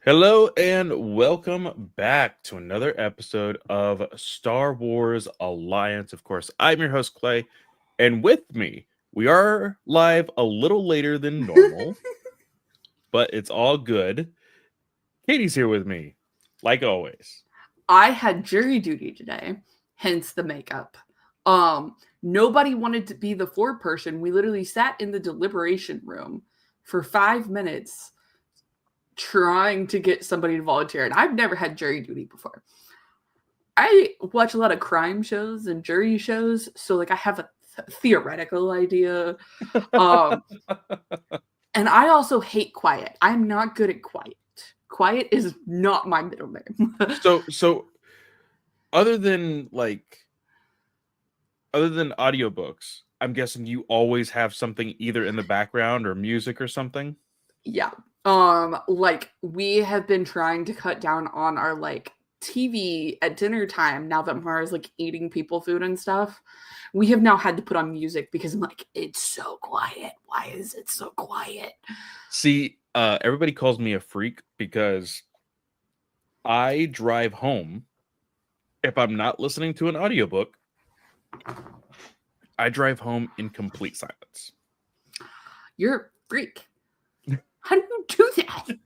Hello and welcome back to another episode of Star Wars Alliance. Of course, I'm your host, Clay, and with me, we are live a little later than normal, but it's all good. Katie's here with me, like always. I had jury duty today, hence the makeup. Nobody wanted to be the foreperson. We literally sat in the deliberation room for 5 minutes trying to get somebody to volunteer. And I've never had jury duty before. I watch a lot of crime shows and jury shows, so like I have a theoretical idea. Um, and I also hate quiet. I'm not good at quiet. Quiet is not my middle name. So other than audiobooks, I'm guessing you always have something either in the background or music or something. Yeah. Like we have been trying to cut down on our like TV at dinner time now that Mara's like eating people food and stuff. We have now had to put on music because I'm like, it's so quiet. Why is it so quiet? See, everybody calls me a freak because I drive home. If I'm not listening to an audiobook, I drive home in complete silence. You're a freak. How do you do that?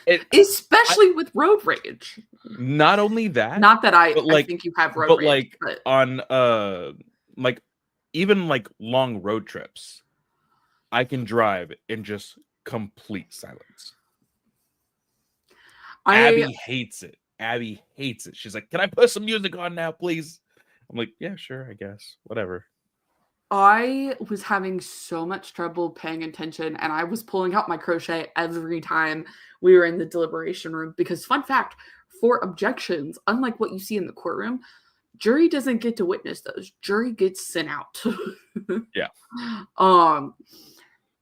I, Especially with road rage. not only that, Not that I, but I think you have road but rage, but on like even like long road trips, I can drive in just complete silence. I Abby hates it. Abby hates it. She's like, "Can I put some music on now, please?" I'm like, "Yeah, sure, I guess. Whatever." I was having so much trouble paying attention and I was pulling out my crochet every time we were in the deliberation room because fun fact, for objections, unlike what you see in the courtroom, jury doesn't get to witness those. Jury gets sent out. Yeah. um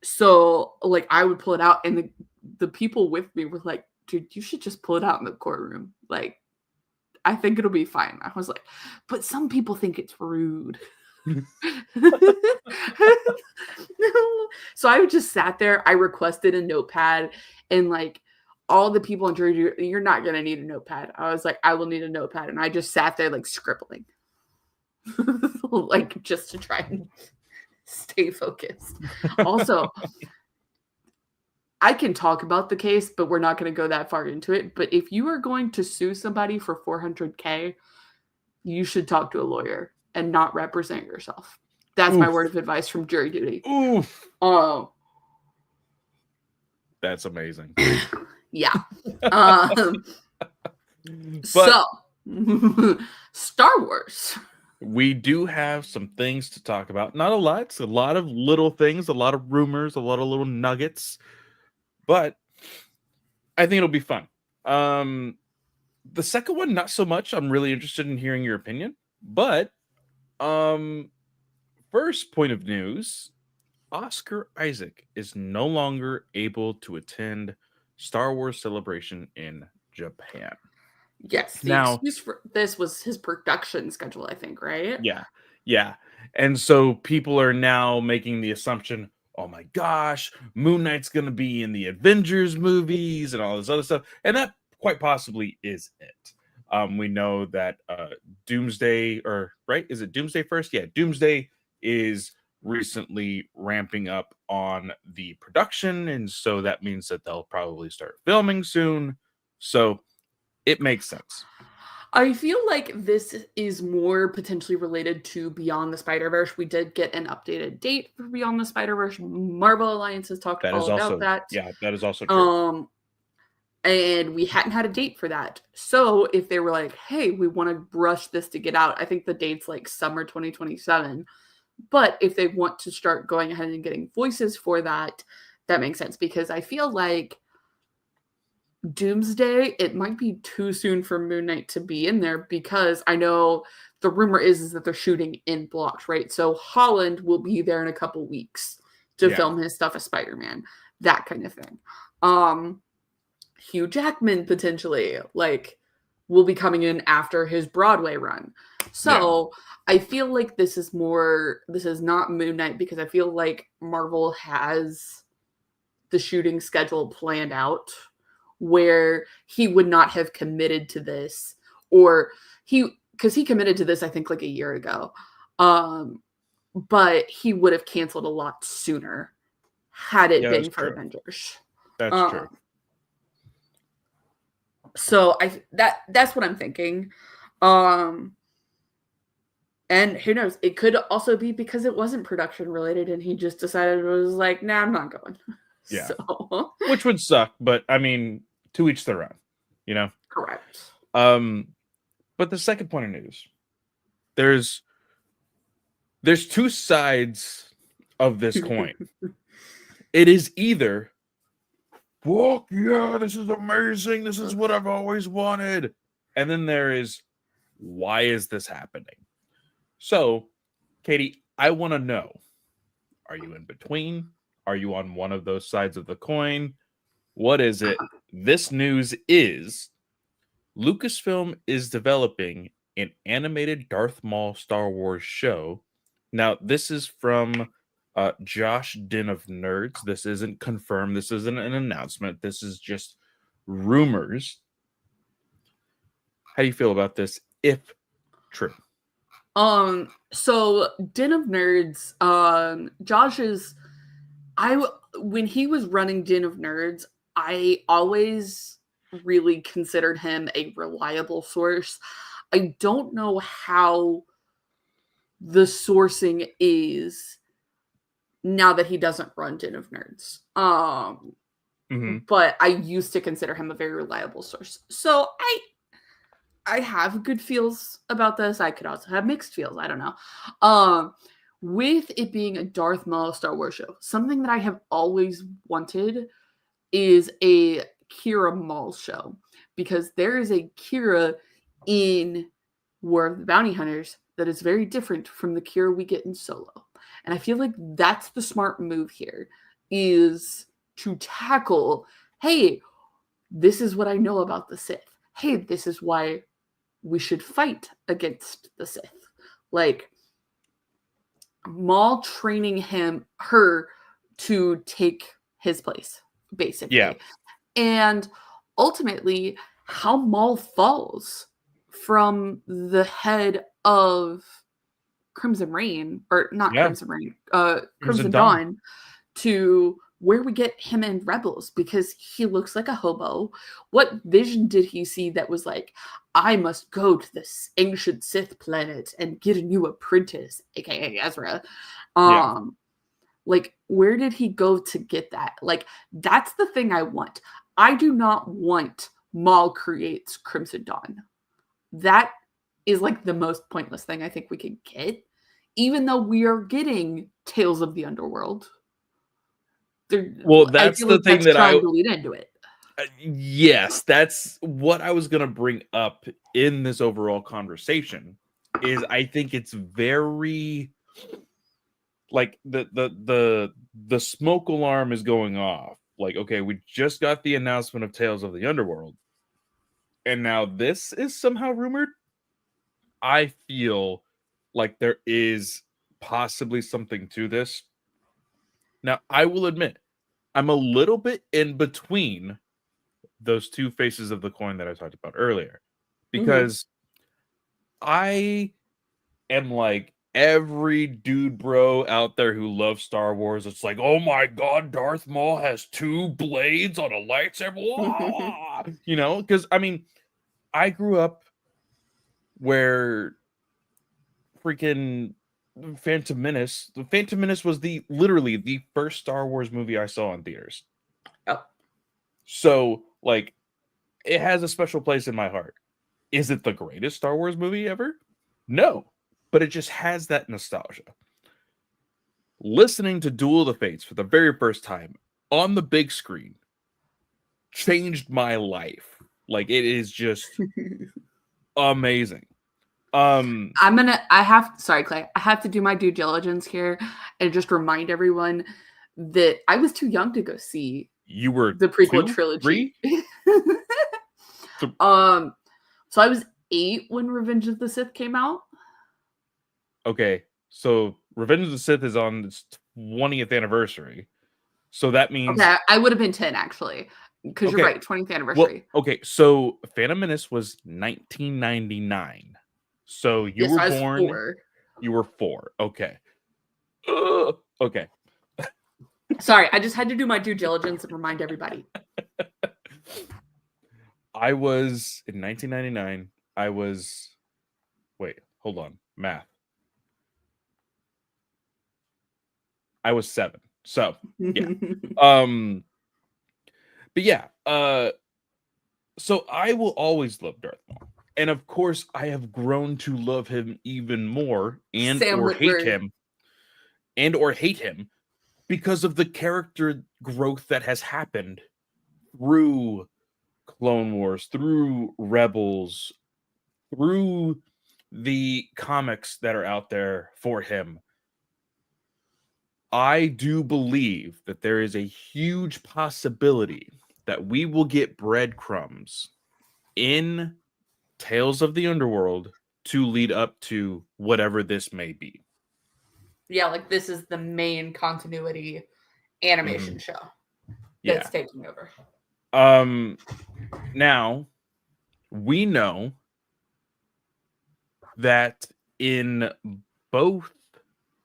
so like I would pull it out and the people with me were like, dude, you should just pull it out in the courtroom. Like I think it'll be fine. I was like, but some people think it's rude. So I just sat there. I requested a notepad, and like all the people in jury, you're not gonna need a notepad. I was like, I will need a notepad, and I just sat there like scribbling, like just to try and stay focused. Also, I can talk about the case, but we're not going to go that far into it. But if you are going to sue somebody for 400K, you should talk to a lawyer and not represent yourself. That's my word of advice from jury duty. Oof. Oh, That's amazing. yeah. Um, so, Star Wars. We do have some things to talk about. Not a lot. It's a lot of little things, a lot of rumors, a lot of little nuggets. But I think it'll be fun. The second one, not so much. I'm really interested in hearing your opinion. But first point of news, Oscar Isaac is no longer able to attend Star Wars Celebration in Japan. Yes, the Now, excuse for this was his production schedule, I think, right? yeah. And so people are now making the assumption, oh my gosh, Moon Knight's going to be in the Avengers movies and all this other stuff. And that quite possibly is it. We know that Doomsday, or right? Is it Doomsday first? Yeah, Doomsday is recently ramping up on the production. And so that means that they'll probably start filming soon. So it makes sense. I feel like this is more potentially related to Beyond the Spider-Verse. We did get an updated date for Beyond the Spider-Verse. Marvel Alliance has talked That is all about also, that. yeah, that is also true. And we hadn't had a date for that. So if they were like, hey, we want to rush this to get out, I think the date's like summer 2027. But if they want to start going ahead and getting voices for that, that makes sense because I feel like Doomsday, it might be too soon for Moon Knight to be in there because I know the rumor is that they're shooting in blocks, right? So Holland will be there in a couple weeks to film his stuff as Spider-Man, that kind of thing. Hugh Jackman potentially like will be coming in after his Broadway run. So I feel like this is not Moon Knight because I feel like Marvel has the shooting schedule planned out where he would not have committed to this, or because he committed to this, I think, like a year ago. But he would have canceled a lot sooner had it Yeah, been that's for true. Avengers. That's true. So that's what I'm thinking. And who knows? It could also be because it wasn't production related and he just decided it was like, nah, I'm not going. Yeah. So Which would suck, but I mean, to each their own, you know? correct. But the second point of news, there's two sides of this coin. It is either, "Fuck yeah, this is amazing. This is what I've always wanted." And then there is, "Why is this happening?" So, Katie, I want to know, are you in between? Are you on one of those sides of the coin? What is it? This news is Lucasfilm is developing an animated Darth Maul Star Wars show. Now, this is from Josh Din of Nerds. This isn't confirmed. This isn't an announcement. This is just rumors. How do you feel about this, if true? So Den of Nerds, when he was running Den of Nerds, I always really considered him a reliable source. I don't know how the sourcing is now that he doesn't run Den of Nerds. But I used to consider him a very reliable source. So I have good feels about this. I could also have mixed feels. I don't know. With it being a Darth Maul Star Wars show, something that I have always wanted is a Kira Maul show, because there is a Kira in War of the Bounty Hunters that is very different from the Kira we get in Solo. And I feel like that's the smart move here, is to tackle, hey, this is what I know about the Sith. Hey, this is why we should fight against the Sith. Like, Maul training her to take his place, basically. Yeah. And ultimately, how Maul falls from the head of Crimson Reign, or not Crimson Reign, Crimson Dawn, to where we get him in Rebels, because he looks like a hobo. What vision did he see that was like, I must go to this ancient Sith planet and get a new apprentice, aka Ezra? Like, where did he go to get that? Like, that's the thing I want. I do not want Maul creates Crimson Dawn. That is like the most pointless thing I think we could get, even though we are getting Tales of the Underworld. Well, that's the thing that trying to lead into it. Yes, that's what I was going to bring up in this overall conversation. Is I think it's very, like, the smoke alarm is going off. Like, okay, we just got the announcement of Tales of the Underworld, and now this is somehow rumored. I feel like there is possibly something to this. Now, I will admit, I'm a little bit in between those two faces of the coin that I talked about earlier, because I am like every dude bro out there who loves Star Wars. It's like, oh my god, Darth Maul has two blades on a lightsaber. You know, because I mean, I grew up where freaking Phantom Menace. The Phantom Menace was literally the first Star Wars movie I saw in theaters. Oh. So, like, it has a special place in my heart. Is it the greatest Star Wars movie ever? No, but it just has that nostalgia. Listening to Duel of the Fates for the very first time on the big screen changed my life. Like, it is just amazing. Sorry, Clay. I have to do my due diligence here and just remind everyone that I was too young to go see you were the prequel trilogy. So I was 8 when Revenge of the Sith came out. Okay, so Revenge of the Sith is on its 20th anniversary. So that means I would have been 10 actually. Because you're Okay. right, 20th Well, anniversary. okay. So Phantom Menace was 1999. So you Yes, were I was born. 4. You were 4. Okay. Okay. Sorry, I just had to do my due diligence and remind everybody. I was in 1999. I was. Wait. Hold on. Math. I was 7. So yeah. But yeah. So I will always love Darth Maul. And of course, I have grown to love him even more Sam Witwer. and or hate him because of the character growth that has happened through Clone Wars, through Rebels, through the comics that are out there for him. I do believe that there is a huge possibility that we will get breadcrumbs in Tales of the Underworld to lead up to whatever this may be. Yeah, like this is the main continuity animation Mhm. show Yeah. that's taking over. Now we know that in both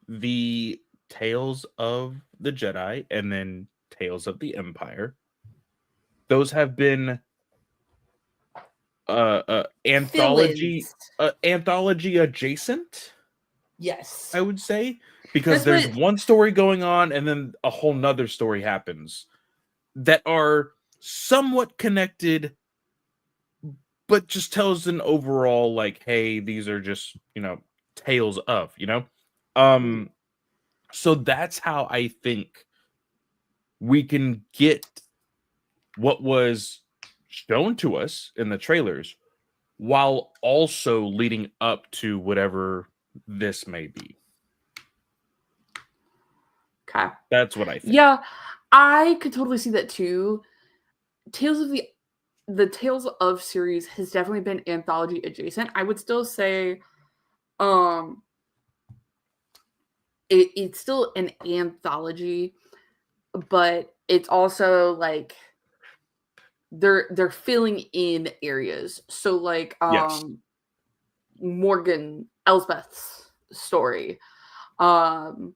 the Tales of the Jedi and then Tales of the Empire, those have been anthology Fill-ins. anthology adjacent, Yes. I would say, because That's there's what one story going on and then a whole nother story happens that are somewhat connected, but just tells an overall like, hey, these are just, tales of, so that's how I think we can get what was shown to us in the trailers while also leading up to whatever this may be. okay. That's what I think. Yeah, I could totally see that too. Tales of the Tales of series has definitely been anthology adjacent. I would still say um it's still an anthology, but it's also like they're filling in areas. So like Yes. Morgan Elsbeth's story. Um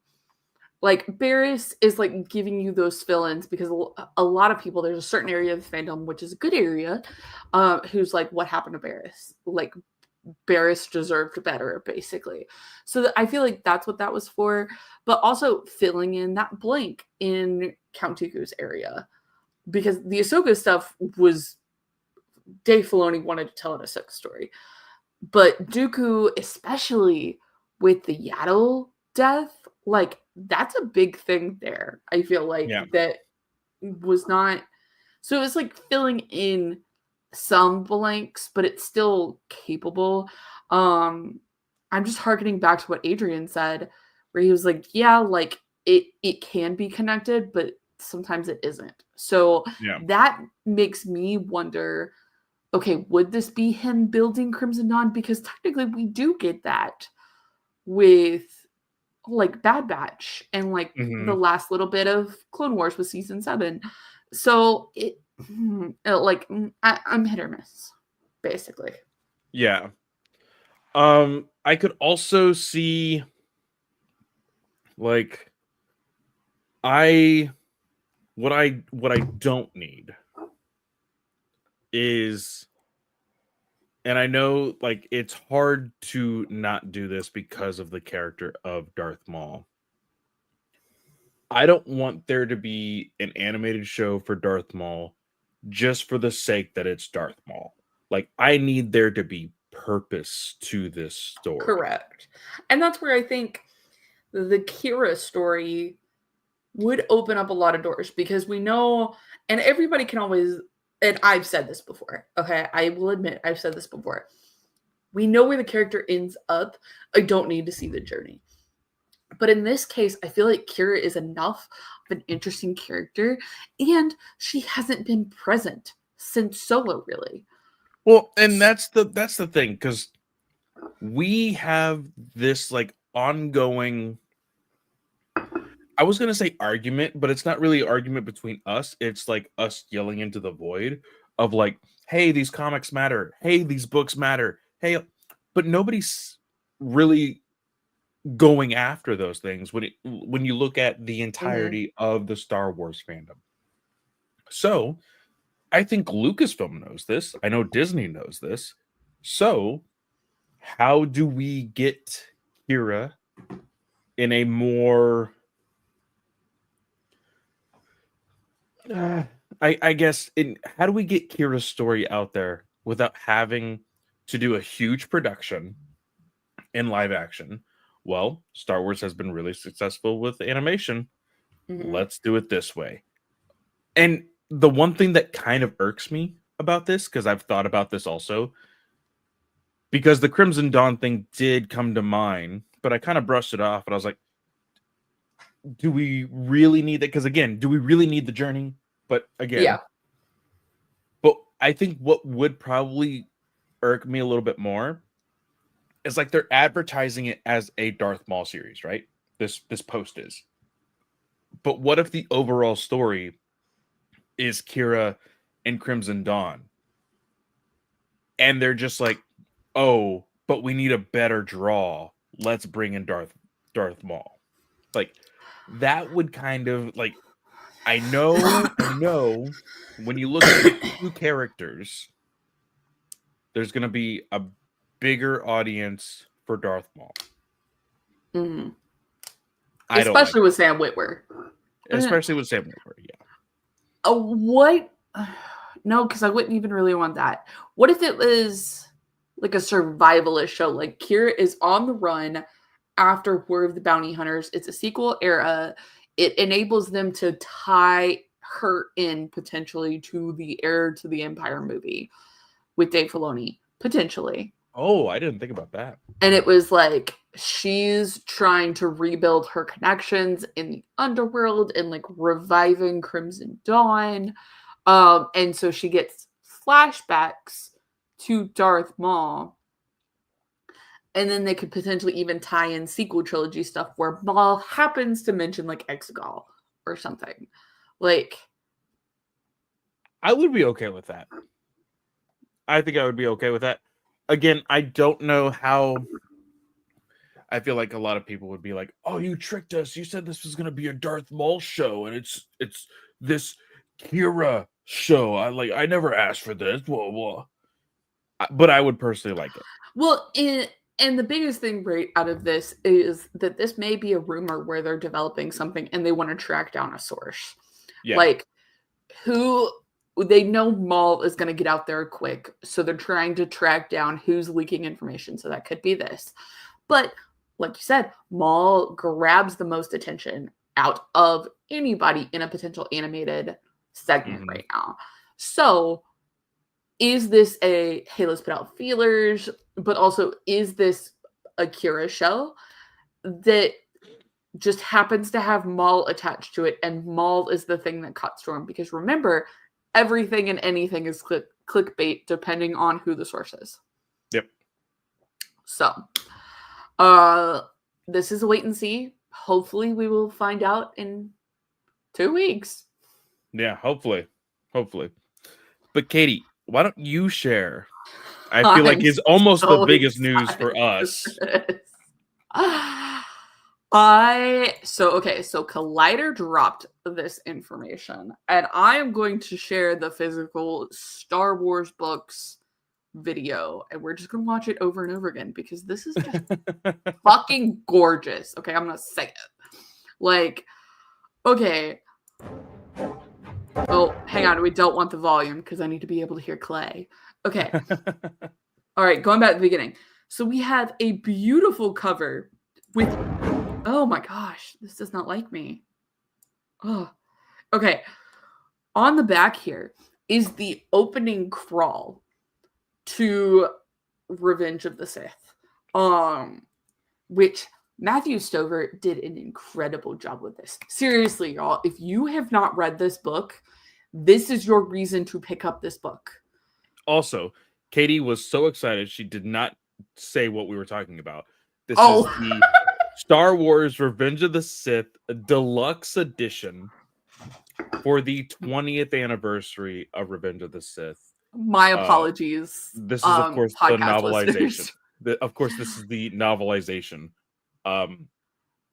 like Barris is like giving you those fill-ins because a lot of people, there's a certain area of the fandom which is a good area, who's like, what happened to Barris? Like Barris deserved better, basically. So I feel like that's what that was for, but also filling in that blank in Count Dooku's area because the Ahsoka stuff was Dave Filoni wanted to tell an Ahsoka story, but Dooku, especially with the Yaddle death, like that's a big thing there. I feel like Yeah. that was not, so it was like filling in some blanks, but it's still capable. I'm just harkening back to what Adrian said, where he was like, yeah, like it can be connected, but sometimes it isn't. So Yeah. that makes me wonder, okay, would this be him building Crimson Dawn? Because technically we do get that with like Bad Batch and like the Mhm. last little bit of Clone Wars with season 7. So I'm hit or miss, basically. Yeah. I could also see like I what I don't need is, and I know like it's hard to not do this because of the character of Darth Maul. I don't want there to be an animated show for Darth Maul just for the sake that it's Darth Maul. Like I need there to be purpose to this story. Correct. And that's where I think the Kira story would open up a lot of doors because we know, and everybody can always, and I've said this before, okay? I will admit I've said this before. We know where the character ends up. I don't need to see the journey. But in this case, I feel like Kira is enough of an interesting character, and she hasn't been present since Solo, really. Well, and that's the thing, because we have this like ongoing, I was gonna say argument, but it's not really an argument between us. It's like us yelling into the void of like, hey, these comics matter. Hey, these books matter. Hey, but nobody's really going after those things when you look at the Mhm. entirety of the Star Wars fandom. So I think Lucasfilm knows this. I know Disney knows this. So how do we get Kira in a more uh, I guess in how do we get Kira's story out there without having to do a huge production in live action? Well, Star Wars has been really successful with animation. Mhm. Let's do it this way. And the one thing that kind of irks me about this, because I've thought about this also, because the Crimson Dawn thing did come to mind, but I kind of brushed it off and I was like, do we really need that? Because again, do we really need the journey? But again, Yeah. but I think what would probably irk me a little bit more is like they're advertising it as a Darth Maul series, right? This post is. But what if the overall story is Kira and Crimson Dawn? And they're just like, oh, but we need a better draw. Let's bring in Darth Maul. Like that would kind of like I know when you look at the two characters, there's gonna be a bigger audience for Darth Maul. Mhm. I don't like Especially with it. Sam Witwer. Especially with Sam Witwer, yeah. What? No, because I wouldn't even really want that. What if it was like a survivalist show? Like Kira is on the run after War of the Bounty Hunters. It's a sequel era. It enables them to tie her in potentially to the Heir to the Empire movie with Dave Filoni, potentially. Oh, I didn't think about that. And it was like she's trying to rebuild her connections in the underworld and like reviving Crimson Dawn. And so she gets flashbacks to Darth Maul. And then they could potentially even tie in sequel trilogy stuff where Maul happens to mention like Exegol or something. Like, I would be okay with that. I think I would be okay with that. Again, I don't know how. I feel like a lot of people would be like, "Oh, you tricked us. You said this was going to be a Darth Maul show, and it's this Kira show. I never asked for this." Blah, blah. But I would personally like it. well, and the biggest thing right out of this is that this may be a rumor where they're developing something and they want to track down a source. Yeah. Like, who they know Maul is going to get out there quick, so they're trying to track down who's leaking information. So that could be this. But like you said, Maul grabs the most attention out of anybody in a potential animated segment Mhm. right now. So is this a hey, let's put out feelers, but also is this a Kira show that just happens to have Maul attached to it, and Maul is the thing that caught Storm? Because remember, everything and anything is clickbait depending on who the source is. Yep. So, uh, this is a wait and see. Hopefully, we will find out in 2 weeks. Yeah. Hopefully. Hopefully. But Katie, why don't you share? I feel like I'm is almost the so biggest news excited for for us. this. So Collider dropped this information, and I am going to share the physical Star Wars books video, and we're just gonna watch it over and over again because this is just fucking gorgeous. Okay, I'm gonna say it. Like, okay. Oh, hang on, we don't want the volume because I need to be able to hear Clay. Okay. All right, going back to the beginning. So we have a beautiful cover with, oh my gosh, this does not like me. Oh, okay. On the back here is the opening crawl to Revenge of the Sith, which Matthew Stover did an incredible job with this. Seriously, y'all, if you have not read this book, this is your reason to pick up this book. Also, Katie was so excited she did not say what we were talking about. This is Oh, the Star Wars Revenge of the Sith Deluxe Edition for the 20th anniversary of Revenge of the Sith. My Uh, apologies, this is, of course, the podcast novelization. listeners. Of course, this is the novelization,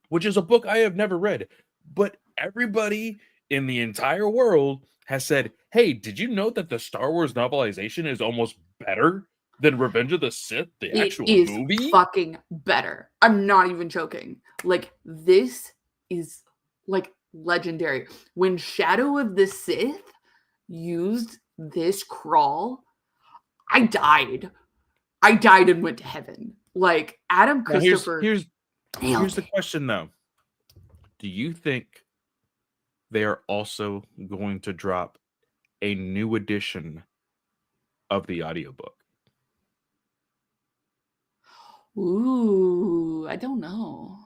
which is a book I have never read. But everybody in the entire world has said, hey, did you know that the Star Wars novelization is almost better than Revenge of the Sith, the It actual is movie? fucking better. I'm not even joking. Like, this is like legendary. When Shadow of the Sith used this crawl, I died. I died and went to heaven. Like, Adam Now, Christopher. here's nailed the it. question, though. Do you think they are also going to drop a new edition of the audiobook? Ooh, I don't know.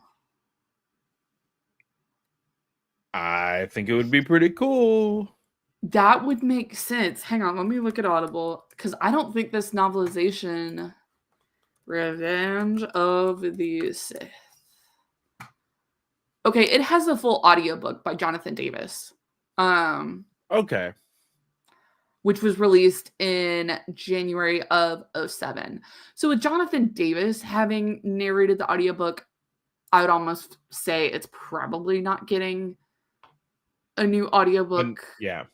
I think it would be pretty cool. That would make sense. Hang on, let me look at Audible because I don't think this novelization, Revenge of the Sith. Okay, it has a full audiobook by Jonathan Davis. Okay. Which was released in January of 2007. So with Jonathan Davis having narrated the audiobook, I would almost say it's probably not getting a new audiobook. Yeah.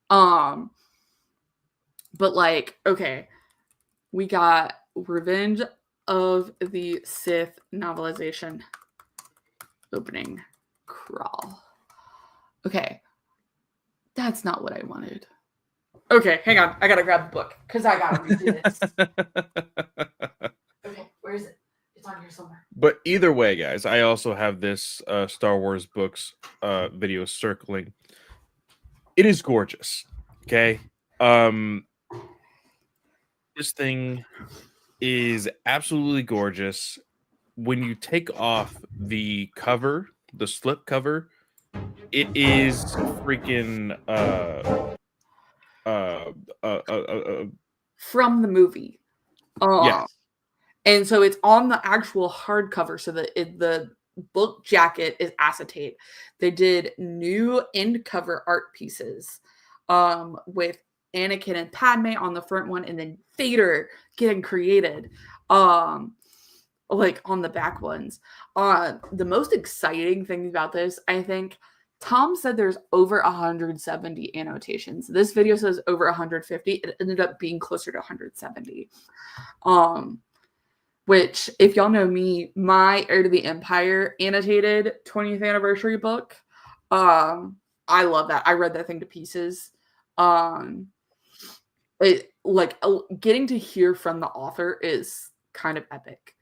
But like, okay, we got Revenge of the Sith novelization opening crawl. Okay. That's not what I wanted. Okay, hang on. I gotta grab the book because I gotta redo this. Okay, where is it? It's on here somewhere. But either way, guys, I also have this Star Wars books video circling. It is gorgeous. Okay. This thing is absolutely gorgeous. When you take off the cover, the slip cover, it is freaking from the movie. Yes. And so it's on the actual hardcover, so that the book jacket is acetate. They did new end cover art pieces with Anakin and Padme on the front one, and then Vader getting created like on the back ones. The most exciting thing about this, I think, Tom said there's over 170 annotations. This video says over 150. It ended up being closer to 170. Which, if y'all know me, my Heir to the Empire annotated 20th anniversary book. I love that. I read that thing to pieces. It like getting to hear from the author is kind of epic.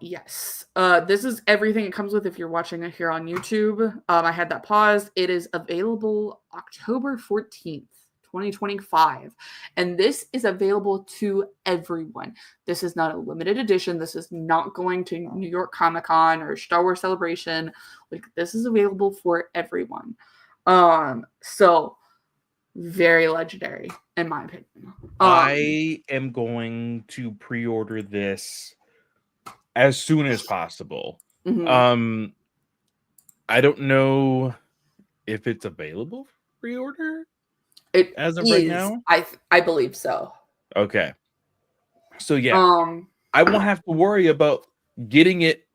Yes. This is everything it comes with if you're watching it here on YouTube. I had that paused. It is available October 14th. 2025. And this is available to everyone. This is not a limited edition. This is not going to New York Comic Con or Star Wars Celebration. Like, this is available for everyone. So very legendary, in my opinion. I am going to pre-order this as soon as possible. Mm-hmm. I don't know if it's available for pre-order. It as of is, right now? I believe so. Okay. So yeah, I won't have to worry about getting it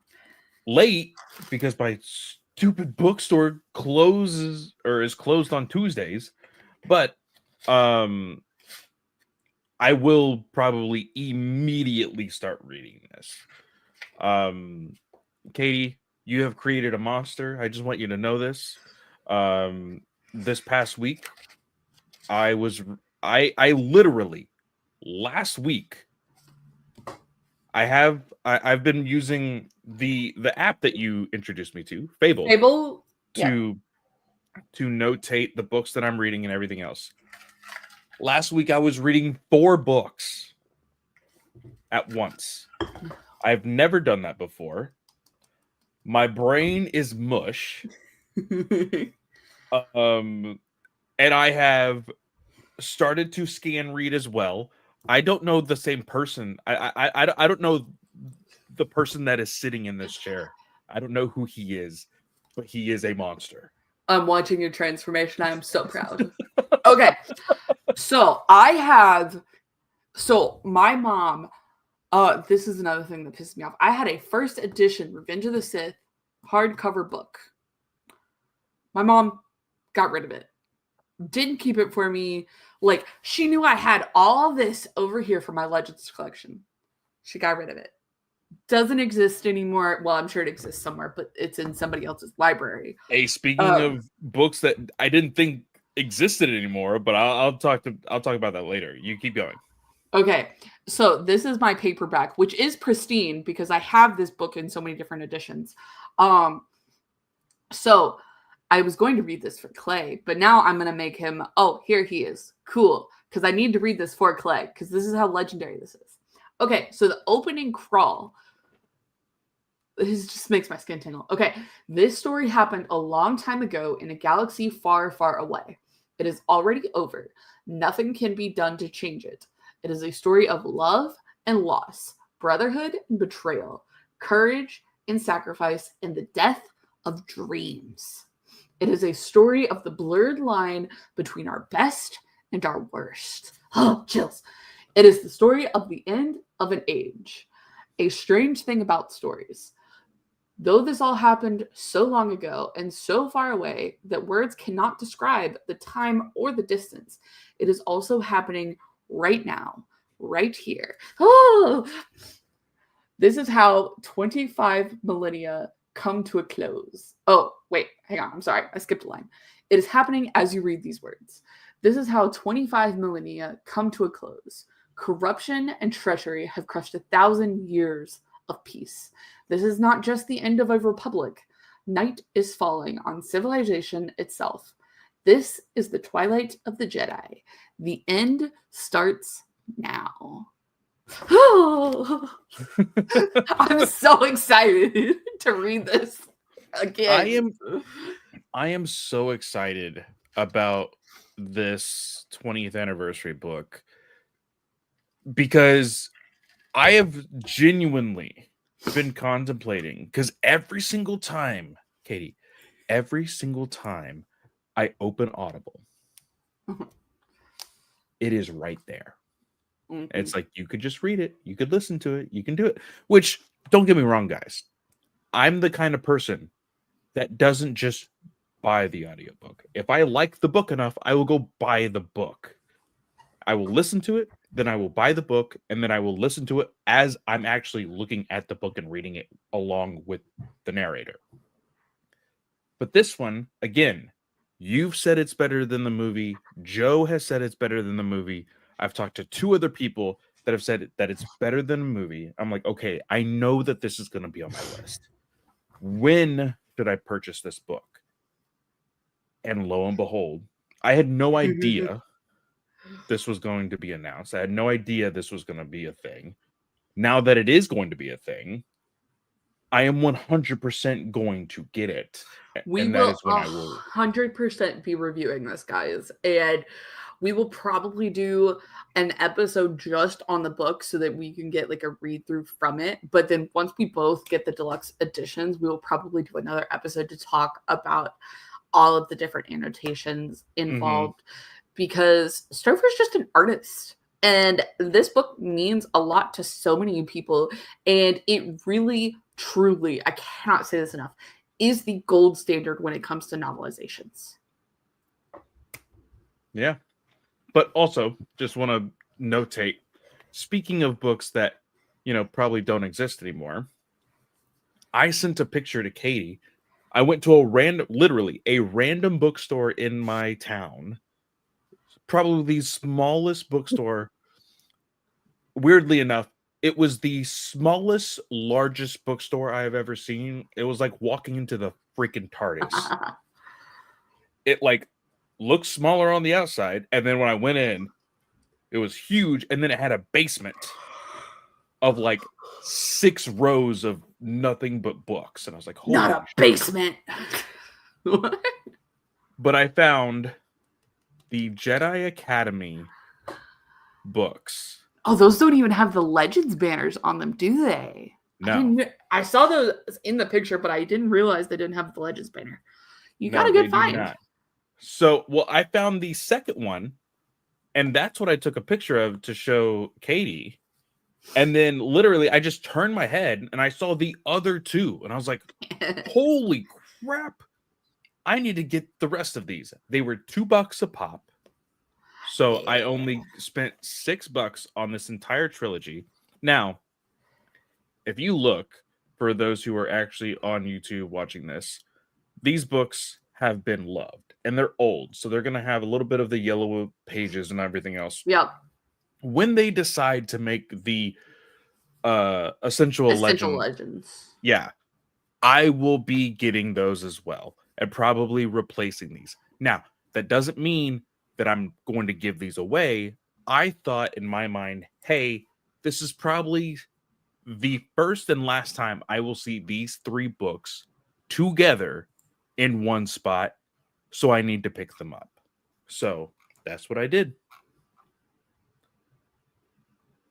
late because my stupid bookstore closes or is closed on Tuesdays. But I will probably immediately start reading this. Katie, you have created a monster. I just want you to know this. This past week, I literally last week I've been using the app that you introduced me to, Fable to notate the books that I'm reading and everything else. Last week I was reading 4 books at once. I've never done that before. My brain is mush. And I have started to scan read as well. I don't know the same person. I don't know the person that is sitting in this chair. I don't know who he is, but he is a monster. I'm watching your transformation. I am so proud. Okay. So my mom, this is another thing that pissed me off. I had a first edition Revenge of the Sith hardcover book. My mom got rid of it. Didn't keep it for me. Like, she knew I had all this over here for my Legends collection. She got rid of it. Doesn't exist anymore. Well, I'm sure it exists somewhere, but it's in somebody else's library. Hey, speaking of books that I didn't think existed anymore, but I'll talk about that later. You keep going. Okay, so this is my paperback, which is pristine because I have this book in so many different editions. So I was going to read this for Clay, but now I'm going to make him, oh, here he is. Cool, because I need to read this for Clay, because this is how legendary this is. Okay, so the opening crawl, this just makes my skin tingle. Okay, this story happened a long time ago in a galaxy far, far away. It is already over. Nothing can be done to change it. It is a story of love and loss, brotherhood and betrayal, courage and sacrifice, and the death of dreams. It is a story of the blurred line between our best and our worst. Oh, chills. It is the story of the end of an age. A strange thing about stories. Though this all happened so long ago and so far away that words cannot describe the time or the distance, it is also happening right now, right here. Oh! This is how 25 millennia come to a close. Oh, wait, hang on. I'm sorry. I skipped a line. It is happening as you read these words. This is how 25 millennia come to a close. Corruption and treachery have crushed 1,000 years of peace. This is not just the end of a republic. Night is falling on civilization itself. This is the twilight of the Jedi. The end starts now. I'm so excited to read this again. I am so excited about this 20th anniversary book because I have genuinely been contemplating, because every single time, Katie, every single time I open Audible, it is right there. Mm-hmm. It's like, you could just read it, you could listen to it, you can do it. Which, don't get me wrong, guys, I'm the kind of person that doesn't just buy the audiobook. If I like the book enough, I will go buy the book. I will listen to it, then I will buy the book, and then I will listen to it as I'm actually looking at the book and reading it along with the narrator. But this one, again, you've said it's better than the movie. Joe has said it's better than the movie. I've talked to 2 other people that have said that it's better than a movie. I'm like, okay, I know that this is going to be on my list. When should I purchase this book? And lo and behold, I had no idea this was going to be announced. I had no idea this was going to be a thing. Now that it is going to be a thing, I am 100% going to get it. We will 100% be reviewing this, guys. And we will probably do an episode just on the book so that we can get like a read through from it. But then once we both get the deluxe editions, we will probably do another episode to talk about all of the different annotations involved. Because Stouffer's just an artist. And this book means a lot to so many people. And it really, truly, I cannot say this enough, is the gold standard when it comes to novelizations. Yeah. But also, just want to notate, speaking of books that, probably don't exist anymore, I sent a picture to Katie. I went to literally a random bookstore in my town. Probably the smallest bookstore. Weirdly enough, it was the smallest, largest bookstore I have ever seen. It was like walking into the freaking TARDIS. It like looked smaller on the outside, and then when I went in, it was huge, and then it had a basement of like 6 rows of nothing but books, and I was like, holy not a basement. What? But I found the Jedi Academy books. Oh, those don't even have the Legends banners on them, do they? No, I saw those in the picture, but I didn't realize they didn't have the Legends banner. You got no, a they good do find. not. So, well, I found the second one, and that's what I took a picture of to show Katie. And then literally, I just turned my head and I saw the other two, and I was like, "Holy crap! I need to get the rest of these." They were $2 a pop, so I Yeah. only spent $6 on this entire trilogy. Now, if you look for those who are actually on YouTube watching this, these books have been loved and they're old, so they're going to have a little bit of the yellow pages and everything else. Yep. When they decide to make the essential Essential legend, Legends. yeah, I will be getting those as well and probably replacing these. Now, that doesn't mean that I'm going to give these away. I thought in my mind, hey, this is probably the first and last time I will see these 3 books together in one spot, so I need to pick them up. So that's what I did.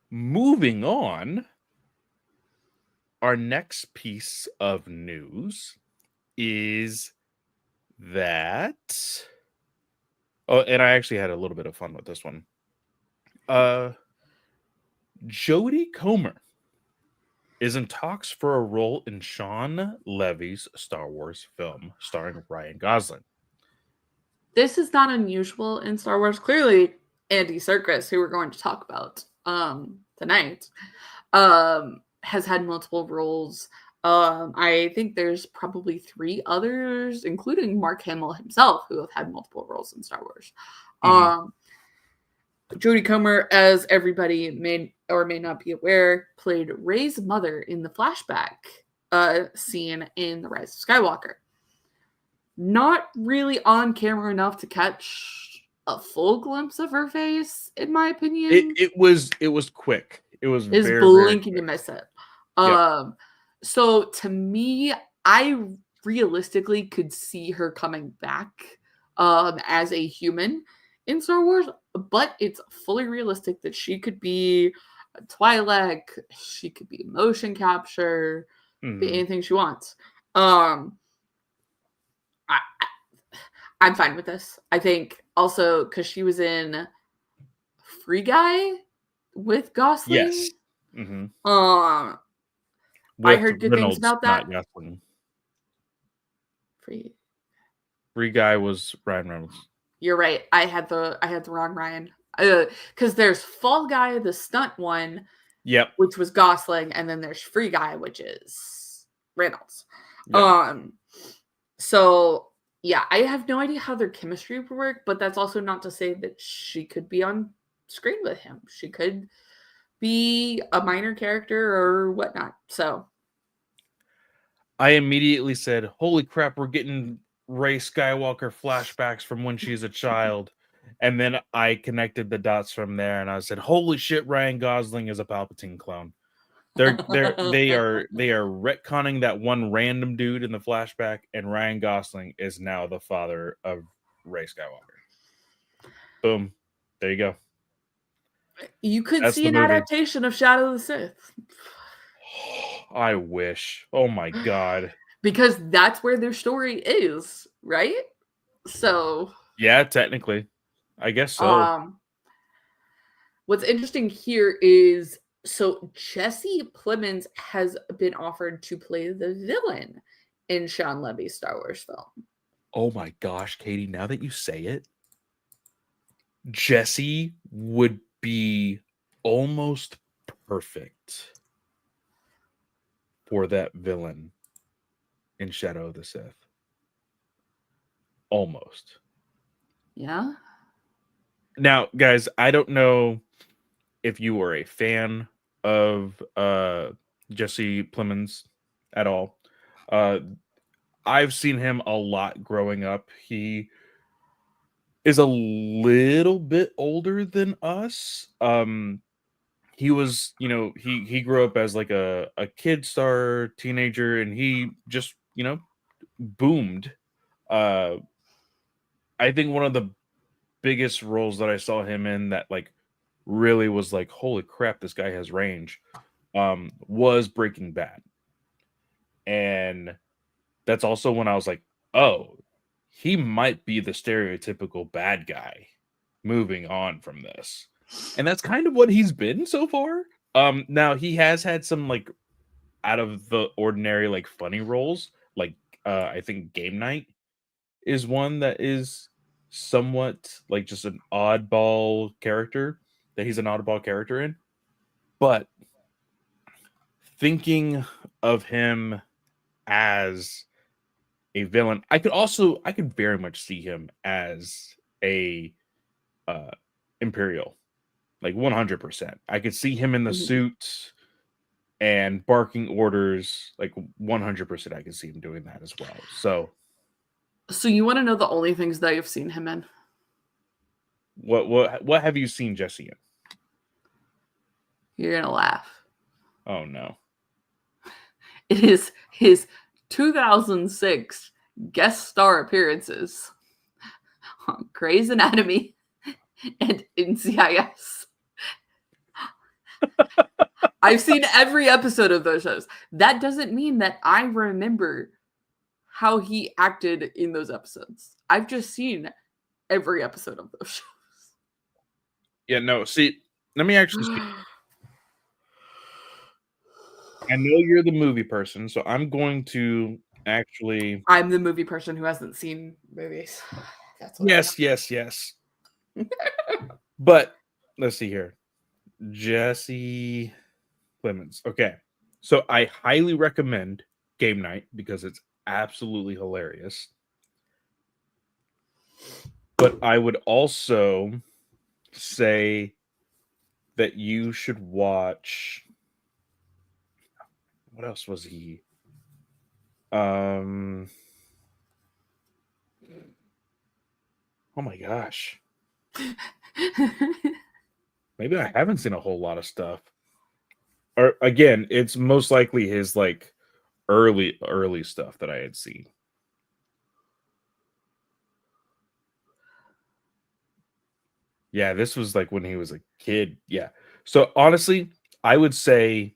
Moving on, our next piece of news is that. Oh, and I actually had a little bit of fun with this one. Jodie Comer is in talks for a role in Sean Levy's Star Wars film starring Ryan Gosling. This is not unusual in Star Wars. Clearly, Andy Serkis, who we're going to talk about tonight, has had multiple roles. I think there's probably 3 others, including Mark Hamill himself, who have had multiple roles in Star Wars. Mhm. Jodie Comer, as everybody may or may not be aware, played Rey's mother in the flashback scene in The Rise of Skywalker. Not really on camera enough to catch a full glimpse of her face, in my opinion. It was quick. It was Is very, very blinking to quick. miss it. Yep. So to me, I realistically could see her coming back as a human in Star Wars, but it's fully realistic that she could be a Twi'lek, she could be motion capture, be Mhm. anything she wants. Um, I, I'm fine with this. I think also because she was in Free Guy with Yes. Gosling. Mhm. Um, I With heard good things Reynolds, about that. not Gosling. Free. Free Guy was Ryan Reynolds. You're right. I had the wrong Ryan. Because there's Fall Guy, the stunt one, Yep. which was Gosling, and then there's Free Guy, which is Reynolds. Yep. Um, so yeah, I have no idea how their chemistry would work, but that's also not to say that she could be on screen with him. She could be a minor character or whatnot. So I immediately said, "Holy crap, we're getting Rey Skywalker flashbacks from when she's a child." And then I connected the dots from there and I said, "Holy shit, Ryan Gosling is a Palpatine clone." They are retconning that one random dude in the flashback, and Ryan Gosling is now the father of Rey Skywalker. Boom. There you go. you could That's see the an movie. adaptation of Shadow of the Sith. I wish. Oh my god. Because that's where their story is, right? So, Yeah, technically. I guess so. um, what's interesting here is so Jesse Plemons has been offered to play the villain in Sean Levy's Star Wars film. Oh my gosh, Katie, now that you say it, Jesse would be almost perfect for that villain in Shadow of the Sith. Almost. Yeah. Now, guys, I don't know if you are a fan of Jesse Plemons at all. Uh I've seen him a lot growing up. He is a little bit older than us. He was, he grew up as like a kid star teenager, and he just, boomed. Uh I think one of the biggest roles that I saw him in that like really was like, holy crap, this guy has range, was Breaking Bad. And that's also when I was like, oh, he might be the stereotypical bad guy moving on from this. And that's kind of what he's been so far. Now he has had some like out of the ordinary, like funny roles. Like I think Game Night is one that is somewhat like just an oddball character that he's an oddball character in. But thinking of him as a villain, I could very much see him as a uh Imperial, like 100%. I could see him in the Mhm. suit and barking orders, like 100%. I could see him doing that as well. So So you want to know the only things that I've seen him in? what have you seen Jesse in? You're gonna laugh. Oh no. It is his 2006 guest star appearances on Grey's Anatomy and NCIS. I've seen every episode of those shows. That doesn't mean that I remember how he acted in those episodes. I've just seen every episode of those Yeah, no, see, let me actually speak. shows. I know you're the movie person, so I'm going to actually I'm the movie person who hasn't seen movies. That's what yes. But let's see here. Jesse Clemens. Okay. So I highly recommend Game Night because it's absolutely hilarious. But I would also say that you should watch, what else was he? Oh my gosh. Maybe I haven't seen a whole lot of stuff. Or again, it's most likely his like early stuff that I had seen. Yeah, this was like when he was a kid. Yeah. So honestly, I would say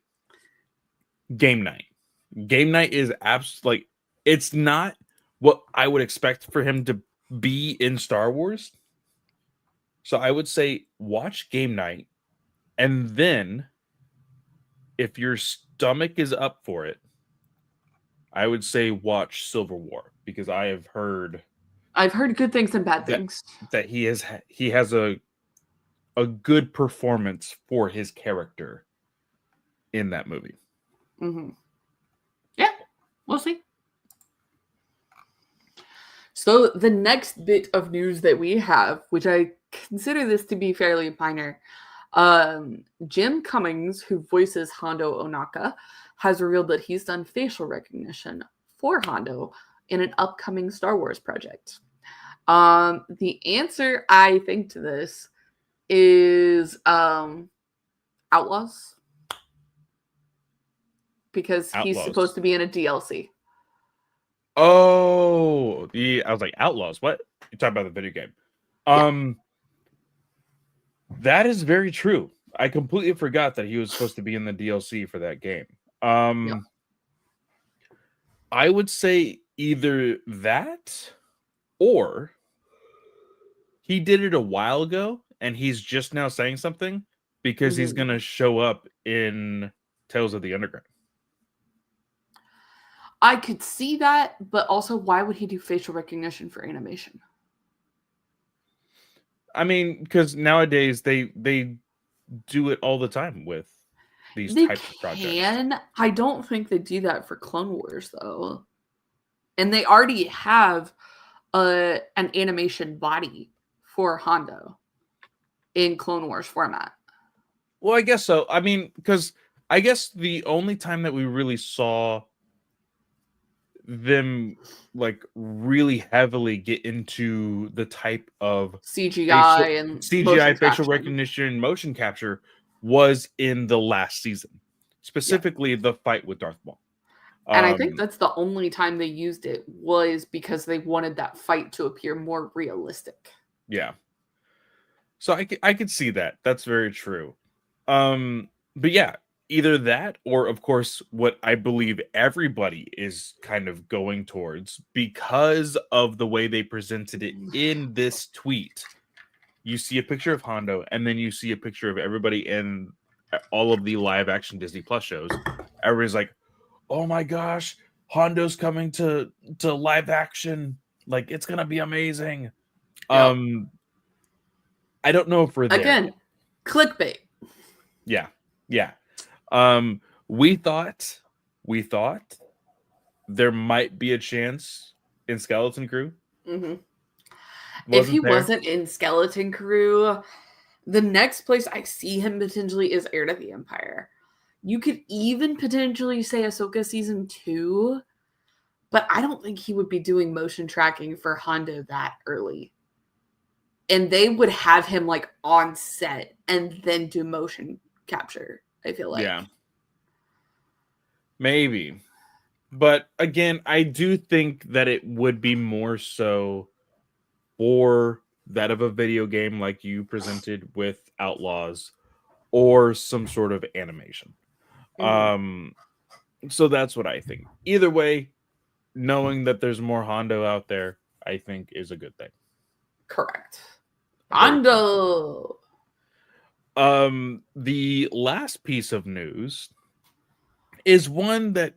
Game Night. Game Night is like it's not what I would expect for him to be in Star Wars. So I would say watch Game Night, and then if your stomach is up for it, I would say watch Civil War because I have heard I've heard good things and bad that things. he has a good performance for his character in that movie. Mm-hmm. Yeah, we'll see. So the next bit of news that we have, which I consider this to be fairly minor, Jim Cummings, who voices Hondo Onaka, has revealed that he's done facial recognition for Hondo in an upcoming Star Wars project. The answer, I think, to this is Outlaws, because he's supposed Outlaws. to be in a DLC. Oh, I was like Outlaws. What? You talking about the video game? Yeah. That is very true. I completely forgot that he was supposed to be in the DLC for that game. Yeah. I would say either that or he did it a while ago and he's just now saying something because he's Mm-hmm. going to show up in Tales of the Underground. I could see that, but also, why would he do facial recognition for animation? I mean, because nowadays they do it all the time with these They types of projects. can. I don't think they do that for Clone Wars, though. And they already have an animation body for Hondo in Clone Wars format. Well, I guess so. I mean, because I guess the only time that we really saw them like really heavily get into the type of CGI and CGI motion facial capture. recognition motion capture was in the last season, Yeah. specifically the fight with Darth Maul. And I think that's the only time they used it was because they wanted that fight to appear more realistic. Yeah. So I could see that. That's very true. But yeah, either that or of course what I believe everybody is kind of going towards because of the way they presented it in this tweet. You see a picture of Hondo and then you see a picture of everybody in all of the live action Disney Plus shows. Everybody's like, "Oh my gosh, Hondo's coming to live action. Like it's going to be amazing." Yep. I don't know if we're there Again, yet. clickbait. Yeah. Yeah. Um, we thought there might be a chance in Skeleton Crew. Hmm. If he Wasn't there? wasn't in Skeleton Crew, the next place I see him potentially is Heir to the Empire. You could even potentially say Ahsoka season 2, but I don't think he would be doing motion tracking for Hondo that early. And they would have him like on set and then do motion capture, I feel like. Yeah. Maybe. But again, I do think that it would be more so for that of a video game like you presented with Outlaws or some sort of animation. Mhm. So that's what I think. Either way, knowing that there's more Hondo out there, I think is a good thing. Correct. Very true. Hondo. The last piece of news is one that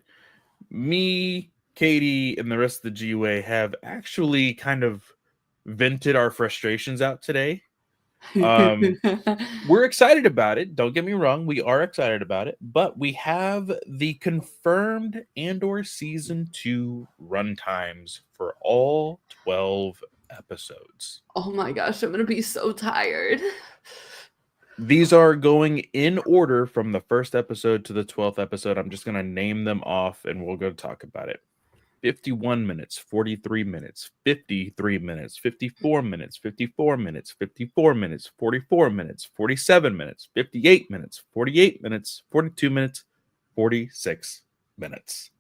me, Katie, and the rest of the GUA have actually kind of vented our frustrations out today. We're excited about it. Don't get me wrong. We are excited about it, but we have the confirmed Andor season 2 runtimes for all 12 episodes. Oh my gosh, I'm gonna be so tired. These are going in order from the first episode to the 12th episode. I'm just going to name them off and we'll go talk about it. 51 minutes, 43 minutes, 53 minutes, 54 minutes, 54 minutes, 54 minutes, 44 minutes, 47 minutes, 58 minutes, 48 minutes, 42 minutes, 46 minutes.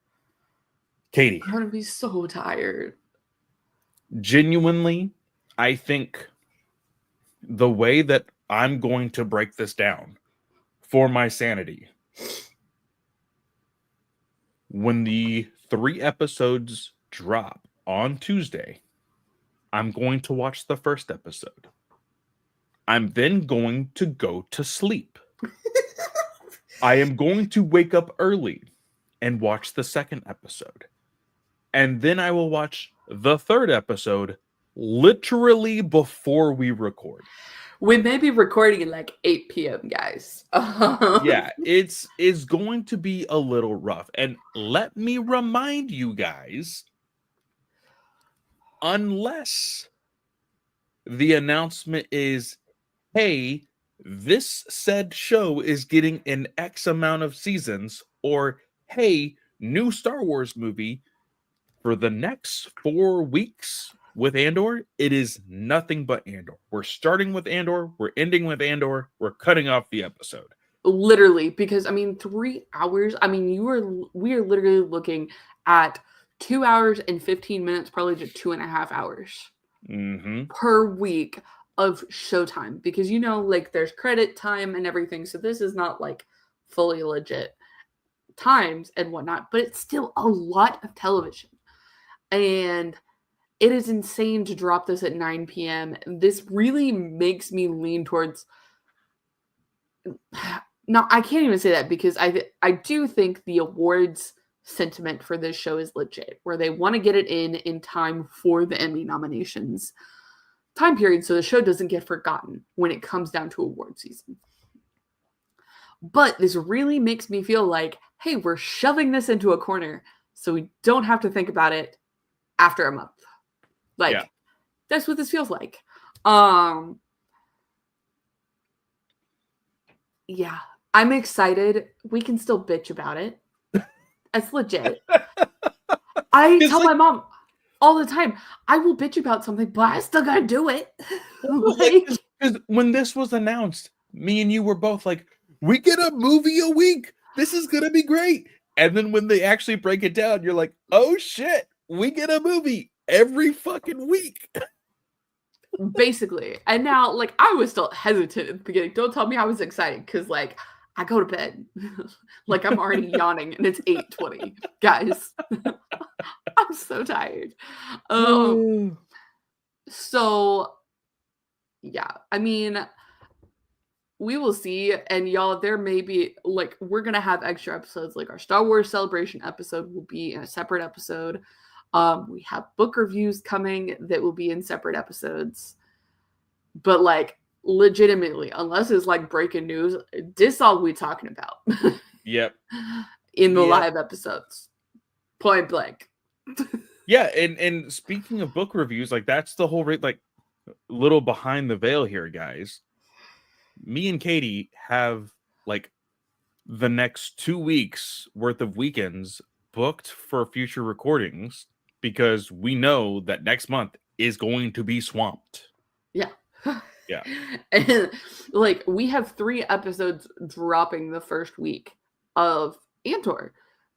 Katie, I'm gonna be so tired. genuinely, I think the way that I'm going to break this down for my sanity, when the 3 episodes drop on Tuesday, I'm going to watch the first episode. I'm then going to go to sleep. I am going to wake up early and watch the second episode. And then I will watch the third episode literally before we record. We may be recording at like 8 p.m., guys. Yeah, it's going to be a little rough. And let me remind you guys, unless the announcement is, hey, this said show is getting an X amount of seasons, or hey, new Star Wars movie for the next 4 weeks with Andor, it is nothing but Andor. We're starting with Andor, we're ending with Andor, we're cutting off the episode. Literally, because I mean, 3 hours. I mean, we are literally looking at 2 hours and 15 minutes, probably to 2.5 hours per week of showtime. Because like there's credit time and everything. So this is not like fully legit times and whatnot, but it's still a lot of television. And it is insane to drop this at 9 p.m. This really makes me lean towards. No, I can't even say that because I do think the awards sentiment for this show is legit, where they want to get it in time for the Emmy nominations time period, so the show doesn't get forgotten when it comes down to award season. But this really makes me feel like, hey, we're shoving this into a corner so we don't have to think about it after a month. Like, yeah. That's what this feels like. Yeah, I'm excited. We can still bitch about it. It's legit. I tell my mom all the time, I will bitch about something, but I still gotta do it. Because when this was announced, me and you were both like, we get a movie a week. This is gonna be great. And then when they actually break it down, you're like, oh shit, we get a movie every fucking week. Basically. And now, like, I was still hesitant at the beginning. Don't tell me I was excited because, like, I go to bed. Like, I'm already yawning and it's 8:20. Guys, I'm so tired. So, yeah. I mean, we will see. And y'all, there may be, like, we're going to have extra episodes. Like, our Star Wars Celebration episode will be in a separate episode. We have book reviews coming that will be in separate episodes. But like legitimately, unless it's like breaking news, this all we talking about. Yep. In the live episodes. Point blank. Yeah, and speaking of book reviews, like that's the whole like little behind the veil here, guys. Me and Katie have like the next 2 weeks worth of weekends booked for future recordings because we know that next month is going to be swamped. Yeah. Yeah. And like we have 3 episodes dropping the first week of Andor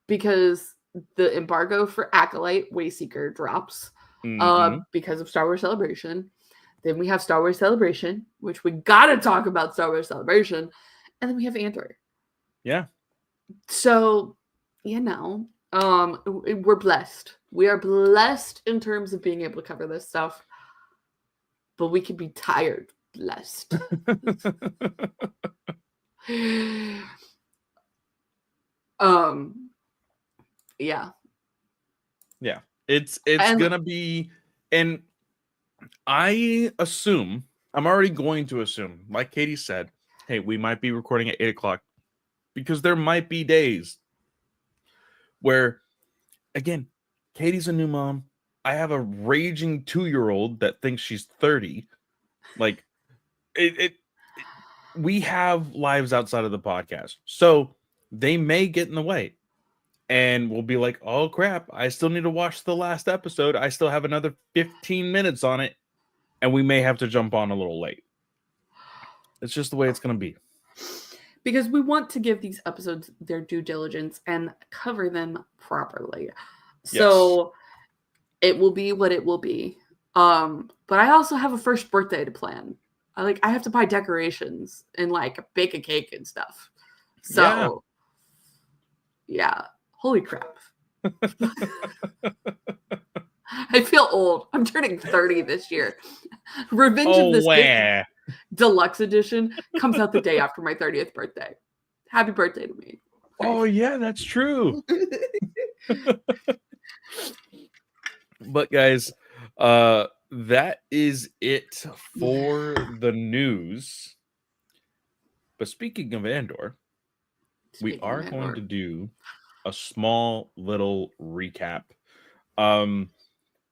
because the embargo for Acolyte Wayseeker drops because of Star Wars Celebration. Then we have Star Wars Celebration, which we gotta talk about Star Wars Celebration, and then we have Andor. Yeah. So, you know, we're blessed. We are blessed in terms of being able to cover this stuff, but we could be tired. Blessed. Yeah. Yeah. It's gonna be, and I assume, I'm already going to assume, like Katie said, hey, we might be recording at 8:00 because there might be days where, again, Katie's a new mom. I have a raging 2-year-old that thinks she's 30. Like, we have lives outside of the podcast, so they may get in the way, and we'll be like, "Oh crap! I still need to watch the last episode. I still have another 15 minutes on it." And we may have to jump on a little late. It's just the way it's going to be. Because we want to give these episodes their due diligence and cover them properly. So it will be what it will be. But I also have a first birthday to plan. I have to buy decorations and like bake a cake and stuff. So yeah. Holy crap. I feel old. I'm turning 30 this year. Revenge of the Sith Deluxe Edition comes out the day after my 30th birthday. Happy birthday to me. Oh, yeah, that's true. But guys, that is it for the news. But speaking of Andor, we are going to do a small little recap.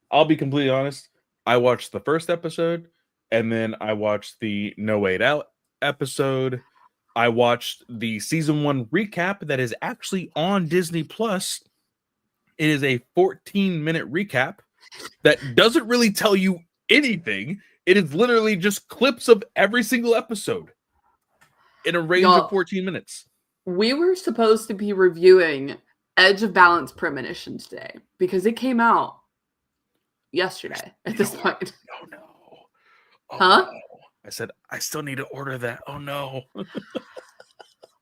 I'll be completely honest. I watched the first episode, and then I watched the No Way Out episode. I watched the season 1 recap that is actually on Disney Plus. It is a 14-minute recap that doesn't really tell you anything. It is literally just clips of every single episode in a range of 14 minutes. We were supposed to be reviewing Edge of Balance Premonition today because it came out yesterday at this point. Oh no. Oh, huh? No. I said, I still need to order that. Oh no.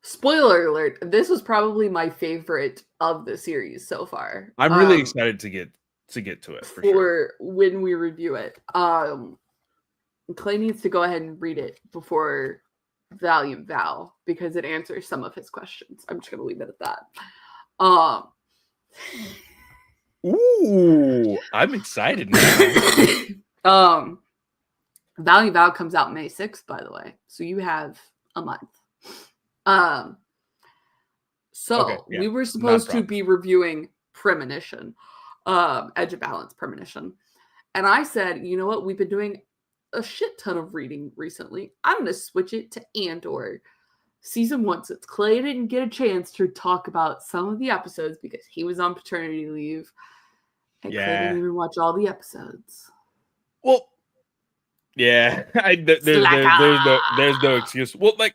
Spoiler alert. This was probably my favorite of the series so far. I'm really excited to get to it for sure. When we review it. Clay needs to go ahead and read it before Valiant Val because it answers some of his questions. I'm just gonna leave it at that. Ooh, I'm excited now. Valiant Val comes out May 6th, by the way. So you have a month. We were supposed to be reviewing Premonition, Edge of Balance Premonition. And I said, you know what? We've been doing a shit ton of reading recently. I'm going to switch it to Andor. Season 1, since Clay didn't get a chance to talk about some of the episodes because he was on paternity leave. And Clay didn't even watch all the episodes. Well, yeah. There's no excuse. Well, like,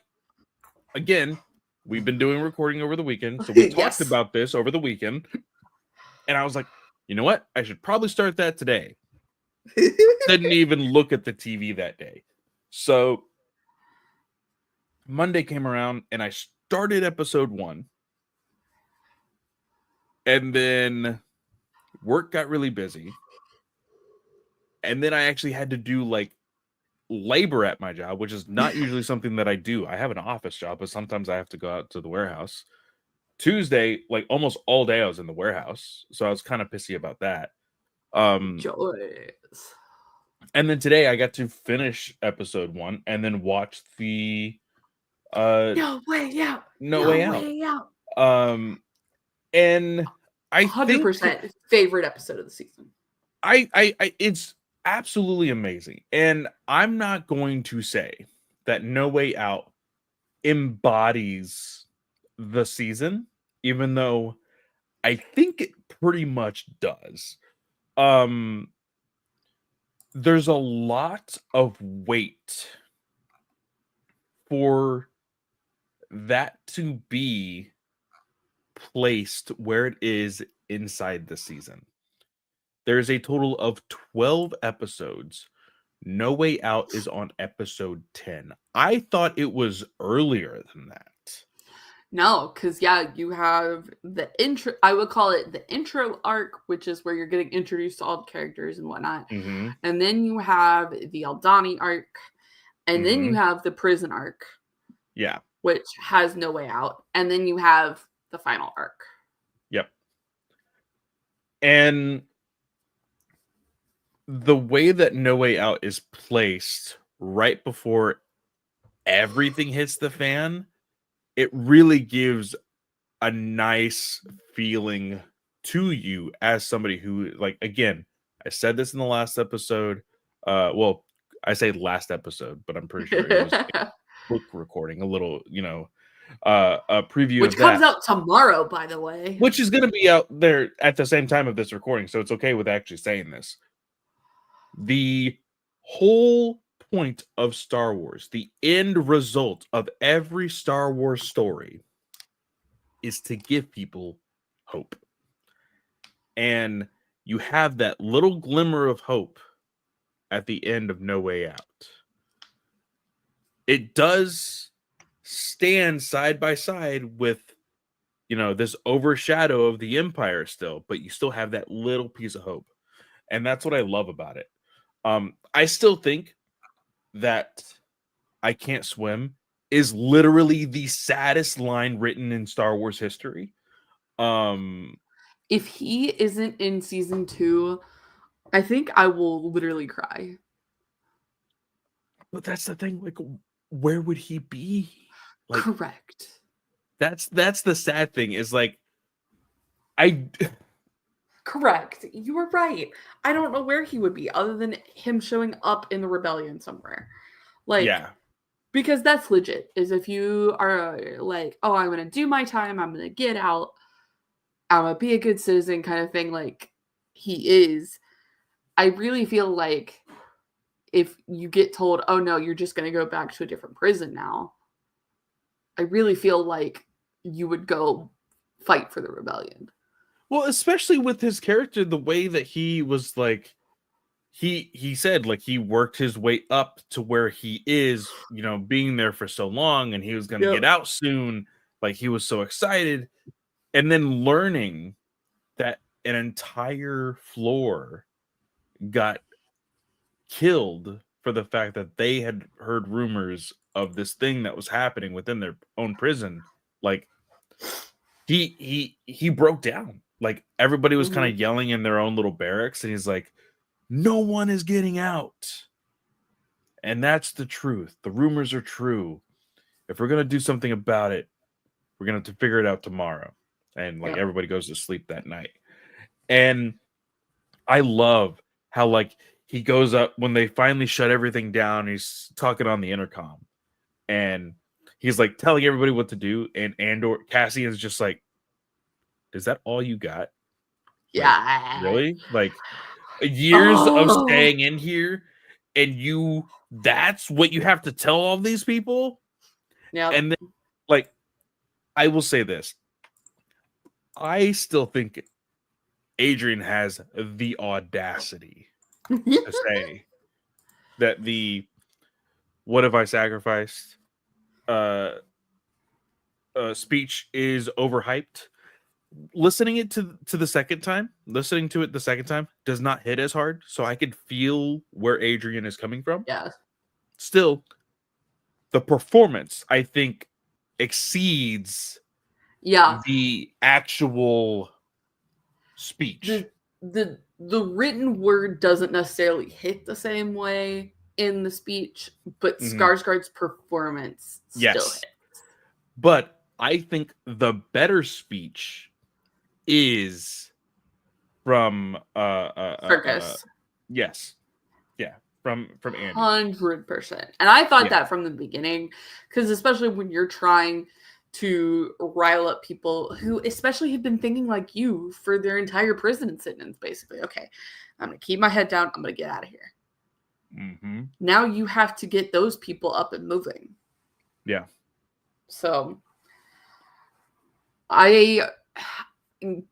again, we've been doing recording over the weekend, so we talked about this over the weekend, and I was like, you know what? I should probably start that today. Didn't even look at the TV that day. So Monday came around and I started episode 1. And then work got really busy. And then I actually had to do like labor at my job, which is not usually something that I do. I have an office job, but sometimes I have to go out to the warehouse. Tuesday, like almost all day I was in the warehouse. So I was kind of pissy about that. Joyce. And then today I got to finish episode 1 and then watch the No way out. No Way Out. Way out. And I 100% think favorite episode of the season. I it's absolutely amazing. And I'm not going to say that No Way Out embodies the season, even though I think it pretty much does. There's a lot of weight for that to be placed where it is inside the season. There's a total of 12 episodes. No Way Out is on episode 10. I thought it was earlier than that. No, because you have the intro. I would call it the intro arc, which is where you're getting introduced to all the characters and whatnot. Mm-hmm. And then you have the Aldani arc, and then you have the prison arc. Yeah. Which has No Way Out. And then you have the final arc. Yep. And the way that No Way Out is placed right before everything hits the fan, it really gives a nice feeling to you as somebody who, like, again, I said this in the last episode. Well, I say last episode, but I'm pretty sure it was a book recording, a little, a preview which of comes that, out tomorrow, by the way. which is going to be out there at the same time of this recording, so it's okay with actually saying this. The whole point of Star Wars, the end result of every Star Wars story, is to give people hope. And you have that little glimmer of hope at the end of No Way Out. It does stand side by side with, this overshadow of the Empire still, but you still have that little piece of hope. And that's what I love about it. I still think that I Can't Swim is literally the saddest line written in Star Wars history. If he isn't in season 2, I think I will literally cry. But that's the thing, like, where would he be? Like, correct. That's the sad thing, is like, Correct. You were right. I don't know where he would be other than him showing up in the rebellion somewhere. Like, yeah. Because that's legit. Is if you are like, oh, I'm going to do my time. I'm going to get out. I'm going to be a good citizen kind of thing. Like he is. I really feel like if you get told, oh no, you're just going to go back to a different prison now. I really feel like you would go fight for the rebellion. Well, especially with his character, the way that he was like, he said like he worked his way up to where he is, being there for so long, and he was going to get out soon. Like he was so excited, and then learning that an entire floor got killed for the fact that they had heard rumors of this thing that was happening within their own prison. Like he broke down. Like everybody was kind of yelling in their own little barracks, and he's like, no one is getting out. And that's the truth. The rumors are true. If we're going to do something about it, we're going to figure it out tomorrow. And like everybody goes to sleep that night. And I love how like he goes up when they finally shut everything down. He's talking on the intercom and he's like telling everybody what to do. And Andor, Cassian's just like, is that all you got? Yeah. Like, really? Like years of staying in here, and that's what you have to tell all these people? Yeah. And then, like, I will say this. I still think Adrian has the audacity to say that the "What have I sacrificed?" uh, speech is overhyped. Listening to the second time, listening to it the second time does not hit as hard, so I could feel where Adrian is coming from. Yeah. Still, the performance I think exceeds Yeah. the actual speech. The written word doesn't necessarily hit the same way in the speech, but Mhm. Skarsgård's performance still Yes, hit. but I think the better speech is from Circus. yes, yeah, from Andy. 100%. And I thought Yeah. that from the beginning, because especially when you're trying to rile up people who especially have been thinking like you for their entire prison sentence, basically. Okay, I'm going to keep my head down. I'm going to get out of here. Mm-hmm. Now you have to get those people up and moving. Yeah. So I,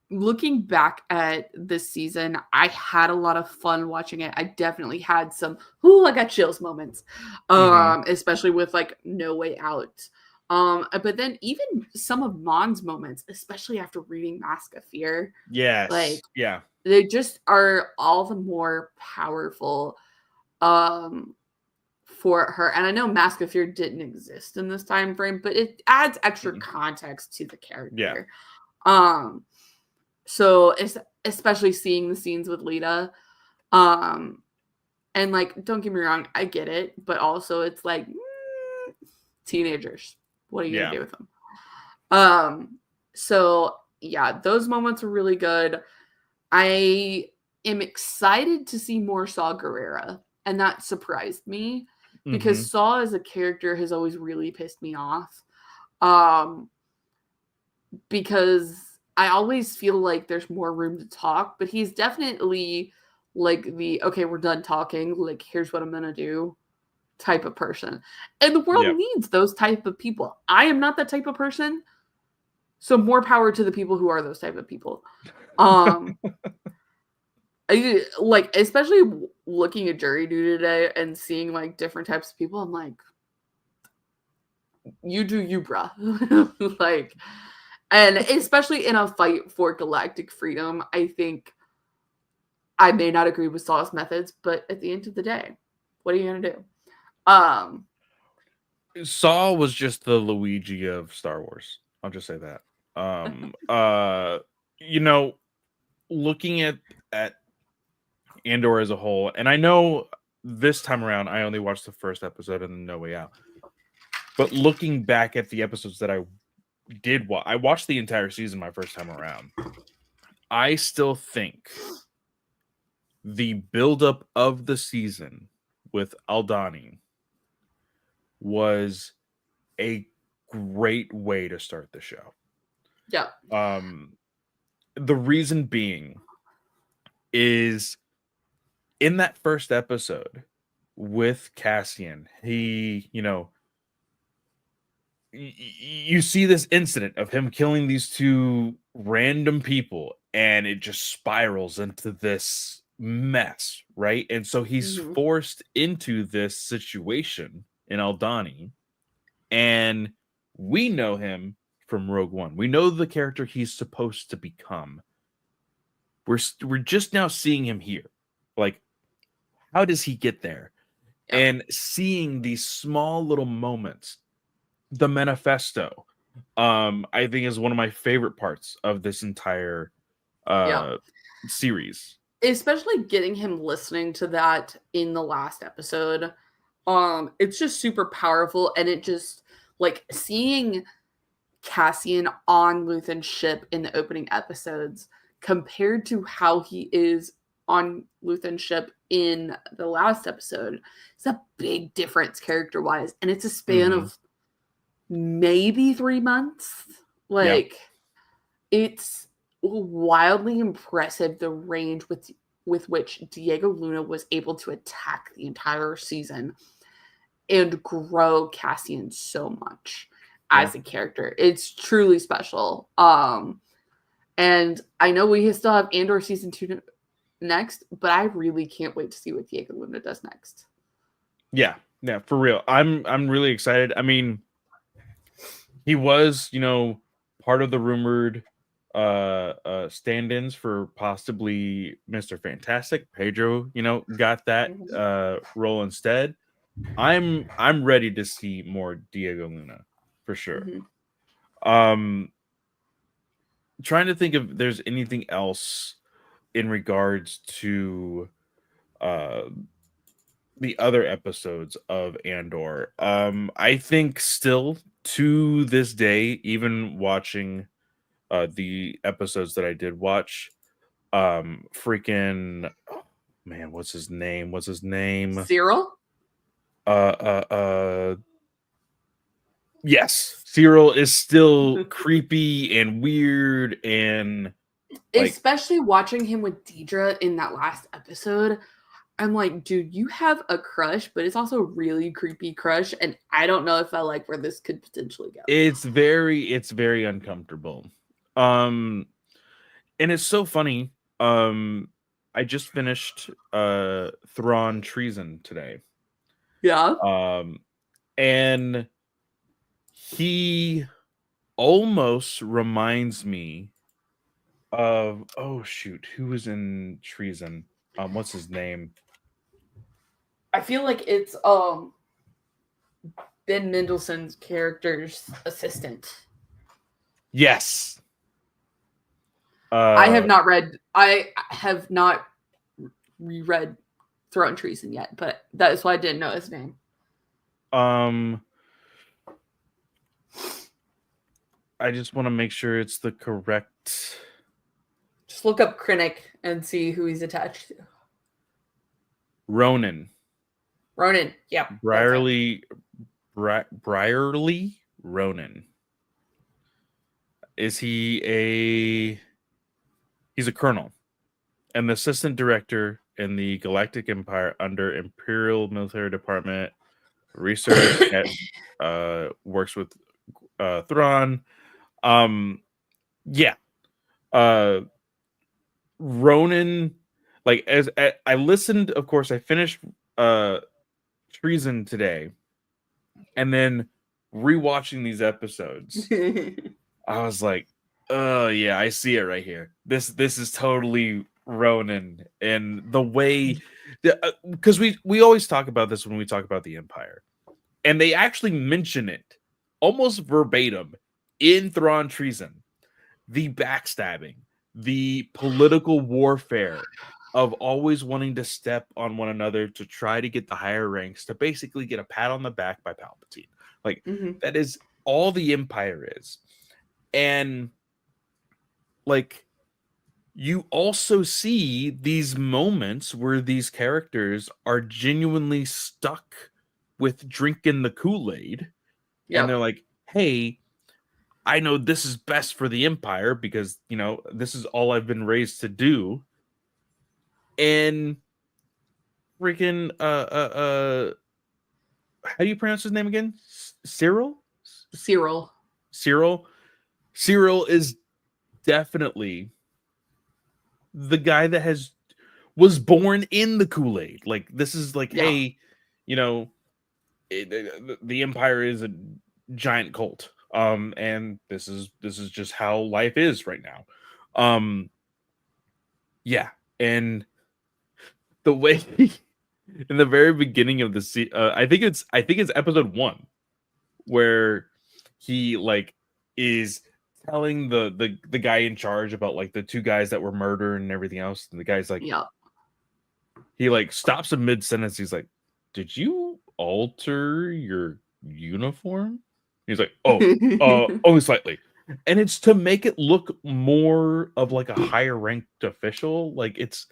looking back at this season, I had a lot of fun watching it. I definitely had some, I got chills moments, Mm-hmm. especially with like No Way Out. But then even some of Mon's moments, especially after reading Mask of Fear, like Yes. Yeah. they just are all the more powerful for her. And I know Mask of Fear didn't exist in this time frame, but it adds extra Mm-mm. context to the Yeah. character. Um, so it's especially seeing the scenes with Lita. And like, don't get me wrong, I get it, but also it's like teenagers. What are you gonna Yeah. do with them? So yeah, those moments were really good. I am excited to see more Saw Gerrera, and that surprised me Mm-hmm. because Saw as a character has always really pissed me off. Um, because I always feel like there's more room to talk, but he's definitely like the okay, we're done talking, like here's what I'm gonna do type of person. And the world Yep. needs those type of people. I am not that type of person. So more power to the people who are those type of people. Um like especially looking at jury duty today and seeing like different types of people, I'm like, you do you, bruh. Like, and especially in a fight for galactic freedom, I think I may not agree with Saw's methods, but at the end of the day, what are you gonna do? Um, Saw was just the Luigi of Star Wars. I'll just say that. Um. You know, looking at Andor as a whole, and I know this time around I only watched the first episode and No Way Out. But looking back at the episodes that I did watch, I watched the entire season my first time around. I still think the buildup of the season with Aldani was a great way to start the show. yeah, The reason being is in that first episode with Cassian, he, you see this incident of him killing these two random people and it just spirals into this mess, right? And so he's hmm forced into this situation in Aldani, and we know him from Rogue One. We know the character he's supposed to become. We're just now seeing him here. Like, how does he get there? yeah, And seeing these small little moments, the manifesto, I think is one of my favorite parts of this entire yeah. uh series. Especially getting him listening to that in the last episode. It's just super powerful, and it just like seeing Cassian on Luthen's ship in the opening episodes compared to how he is on Luthen's ship in the last episode. It's a big difference character wise, and it's a span Mm-hmm. of maybe 3 months. Yeah. Like, it's wildly impressive the range with which Diego Luna was able to attack the entire season and grow Cassian so much Yeah. as a character. It's truly special. And I know we still have Andor season 2 next, but I really can't wait to see what Diego Luna does next. Yeah, for real. I'm really excited. I mean, he was, part of the rumored stand-ins for possibly Mr. Fantastic. Pedro, got that role instead. I'm ready to see more Diego Luna for sure. Trying to think if there's anything else in regards to the other episodes of Andor. I think still to this day, even watching the episodes that I did watch, freaking man, what's his name? Cyril? Yes, Cyril is still creepy and weird and like, especially watching him with Deidre in that last episode. I'm like, dude, you have a crush, but it's also a really creepy crush, and I don't know if I like where this could potentially go. It's very uncomfortable. And it's so funny. I just finished Thrawn Treason today. Yeah. And he almost reminds me of, oh shoot, who was in Treason? What's his name? I feel like it's Ben Mendelsohn's character's assistant. Yes. I have not reread Thrawn Treason yet, but that is why I didn't know his name. I just want to make sure it's the correct. Just look up Krennic and see who he's attached to. Ronan. Yeah. Brierly Ronan. Is he's a colonel, an assistant director in the Galactic Empire under Imperial Military Department. Research works with Thrawn. Ronan, like, as I listened, of course, I finished Treason today, and then rewatching these episodes, I was like, oh yeah, I see it right here. This is totally Ronan, and the way, because we always talk about this when we talk about the Empire, and they actually mention it almost verbatim in Thrawn Treason, the backstabbing, the political warfare of always wanting to step on one another to try to get the higher ranks, to basically get a pat on the back by Palpatine. Like, that is all the Empire is. And like, you also see these moments where these characters are genuinely stuck with drinking the Kool-Aid. Yep. And they're like, hey, I know this is best for the Empire because, this is all I've been raised to do. And freaking how do you pronounce his name again? Cyril is definitely the guy that was born in the Kool-Aid. Like, this is like, hey, the Empire is a giant cult. And this is just how life is right now. And the way in the very beginning of the I think it's episode 1 where he like is telling the guy in charge about like the 2 guys that were murdered and everything else, and the guy's like, he like stops in mid-sentence. He's like, did you alter your uniform? He's like, only slightly. And it's to make it look more of like a higher ranked official. Like, it's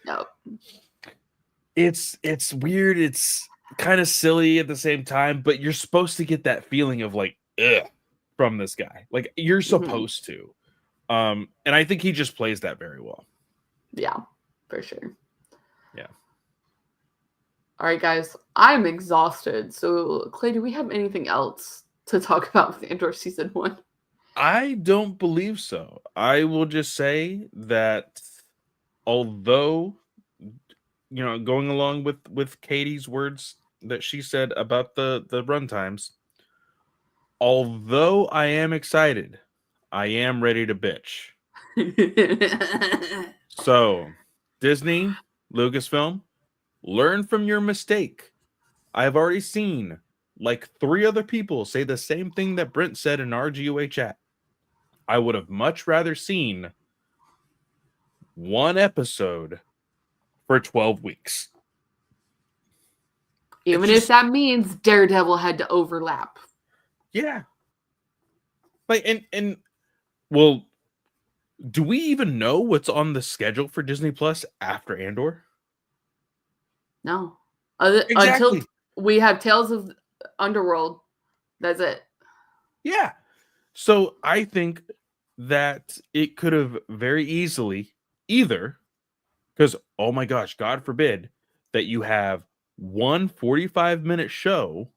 weird. It's kind of silly at the same time, but you're supposed to get that feeling of like, ugh, from this guy. Like, you're supposed to. And I think he just plays that very well. Yeah, for sure. Yeah. All right, guys, I'm exhausted. So, Clay, do we have anything else to talk about with Andor season 1? I don't believe so. I will just say that although going along with Katie's words that she said about the run times, although I am excited, I am ready to bitch. So, Disney, Lucasfilm, learn from your mistake. I've already seen like 3 other people say the same thing that Brent said in our GOA chat. I would have much rather seen one episode for 12 weeks. Even if that means Daredevil had to overlap. Yeah. Like and well, do we even know what's on the schedule for Disney Plus after Andor? No. Exactly. Until we have Tales of Underworld. That's it. Yeah. So I think that it could have very easily either, because oh my gosh, God forbid that you have one 45-minute show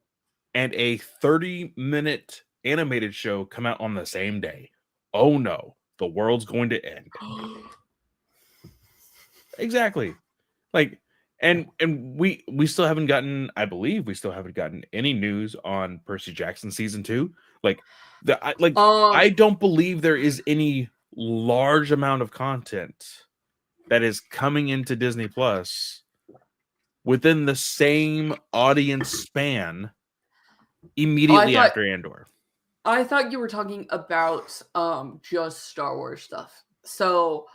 and a 30-minute animated show come out on the same day. Oh no, the world's going to end. Exactly. Like, and we still haven't gotten, I believe we still haven't gotten any news on Percy Jackson season 2. Like I don't believe there is any large amount of content that is coming into Disney Plus within the same audience span immediately after Andor. I thought you were talking about just Star Wars stuff. So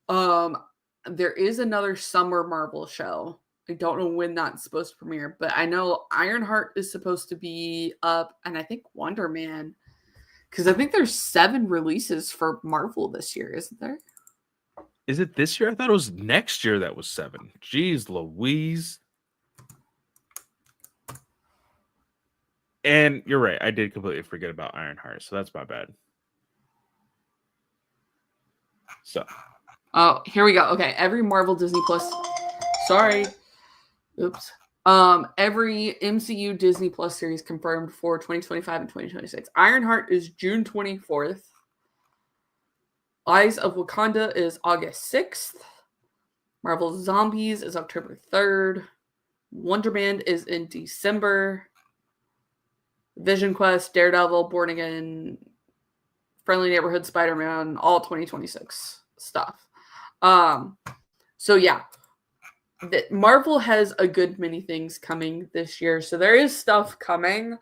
there is another summer Marvel show. I don't know when that's supposed to premiere, but I know Ironheart is supposed to be up, and I think Wonder Man, because I think there's 7 releases for Marvel this year, isn't there? Is it this year? I thought it was next year that was 7. Jeez Louise. And you're right. I did completely forget about Ironheart, so that's my bad. So. Oh, here we go. Okay, every Marvel Disney Plus. Sorry. Oops. Every MCU Disney Plus series confirmed for 2025 and 2026. Ironheart is June 24th. Eyes of Wakanda is August 6th. Marvel Zombies is October 3rd. Wonder Man is in December. Vision Quest, Daredevil, Born Again, Friendly Neighborhood Spider-Man, all 2026 stuff. So yeah, Marvel has a good many things coming this year. So there is stuff coming,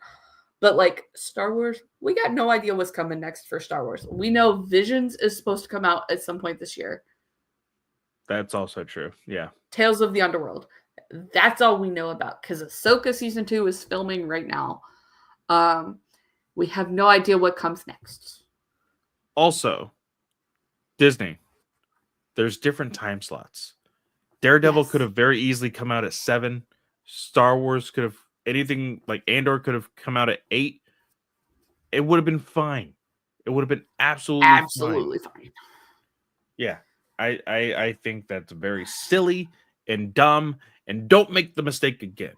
but like Star Wars, we got no idea what's coming next for Star Wars. We know Visions is supposed to come out at some point this year. That's also true. Yeah. Tales of the Underworld. That's all we know about, because Ahsoka season 2 is filming right now. We have no idea what comes next. Also, Disney, there's different time slots. Daredevil could have very easily come out at 7. Star Wars could have, anything like Andor could have come out at 8. It would have been fine. It would have been absolutely fine. Yeah. I think that's very silly and dumb, and don't make the mistake again.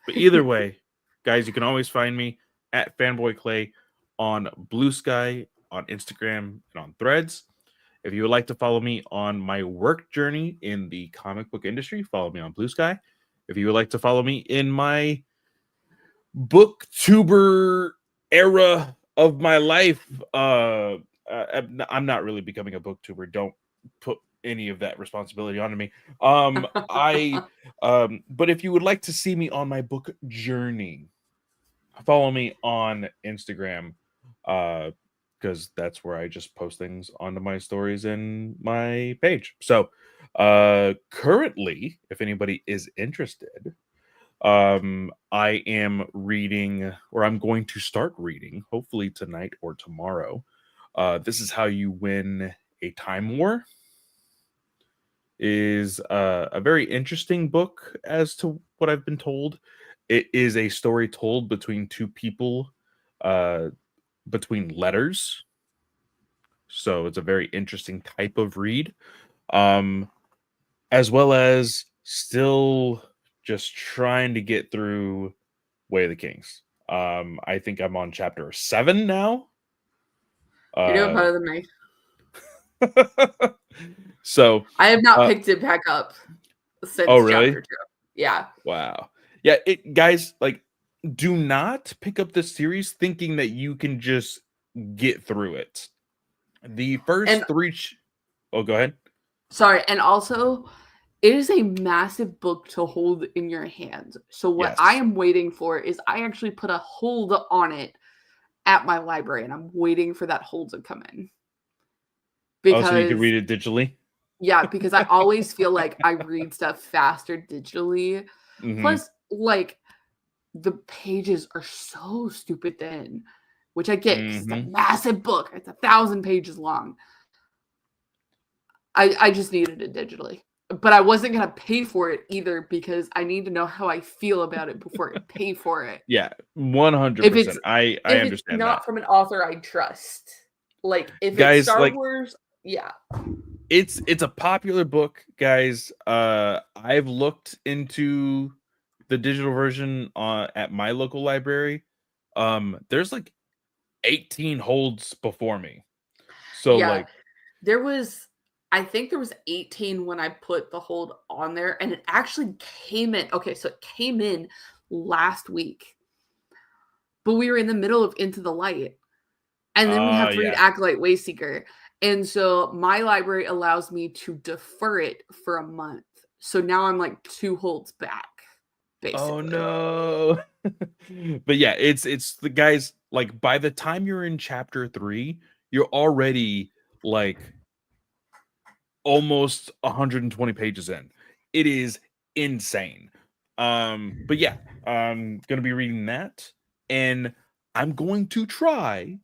But either way, guys, you can always find me at Fanboy Clay on Blue Sky, on Instagram, and on Threads. If you would like to follow me on my work journey in the comic book industry, follow me on Blue Sky. If you would like to follow me in my booktuber era of my life, I'm not really becoming a booktuber. Don't put any of that responsibility onto me. But if you would like to see me on my book journey, follow me on Instagram, because that's where I just post things onto my stories and my page. So currently, if anybody is interested, I am reading, or I'm going to start reading, hopefully tonight or tomorrow. This is How You Win a Time War. Is a very interesting book as to what I've been told. It is a story told between 2 people, between letters. So it's a very interesting type of read, as well as still just trying to get through Way of the Kings. I think I'm on chapter 7 now. You're doing better than me. So I have not picked it back up. Oh, since really? chapter 2. Yeah. Wow. Yeah, guys, like, do not pick up this series thinking that you can just get through it. The And first three. Oh, go ahead. sorry, and also it is a massive book to hold in your hands. So what I Yes. am waiting for is I actually put a hold on it at my library, and I'm waiting for that hold to come in. Oh, so you can Because read it digitally? yeah, because I always feel like I read stuff faster digitally. Hmm. Plus, like the pages are so stupid thin, which I get because it's a Hmm. massive book. It's 1,000 pages long. I just needed it digitally. But I wasn't gonna pay for it either because I need to know how I feel about it before I pay for it. Yeah, If it's 100%. I if it's understand that. not from an author I trust. Like if it's Guys, Star like, Wars, yeah. it's a popular book, guys. I've looked into the digital version at my local library. There's like 18 holds before me. So Yeah. like, There was I think there was 18 when I put the hold on there, and it actually came in. Okay, so it came in last week, but we were in the middle of Into the Light, and then we have to read yeah. Acolyte Wayseeker. And so my library allows me to defer it for a month. So now I'm like 2 holds back, Oh basically. no. But yeah, it's the guys, like, by the time you're in chapter 3, you're already like almost 120 pages in. It is insane. But yeah, I'm gonna be reading that, and I'm going to try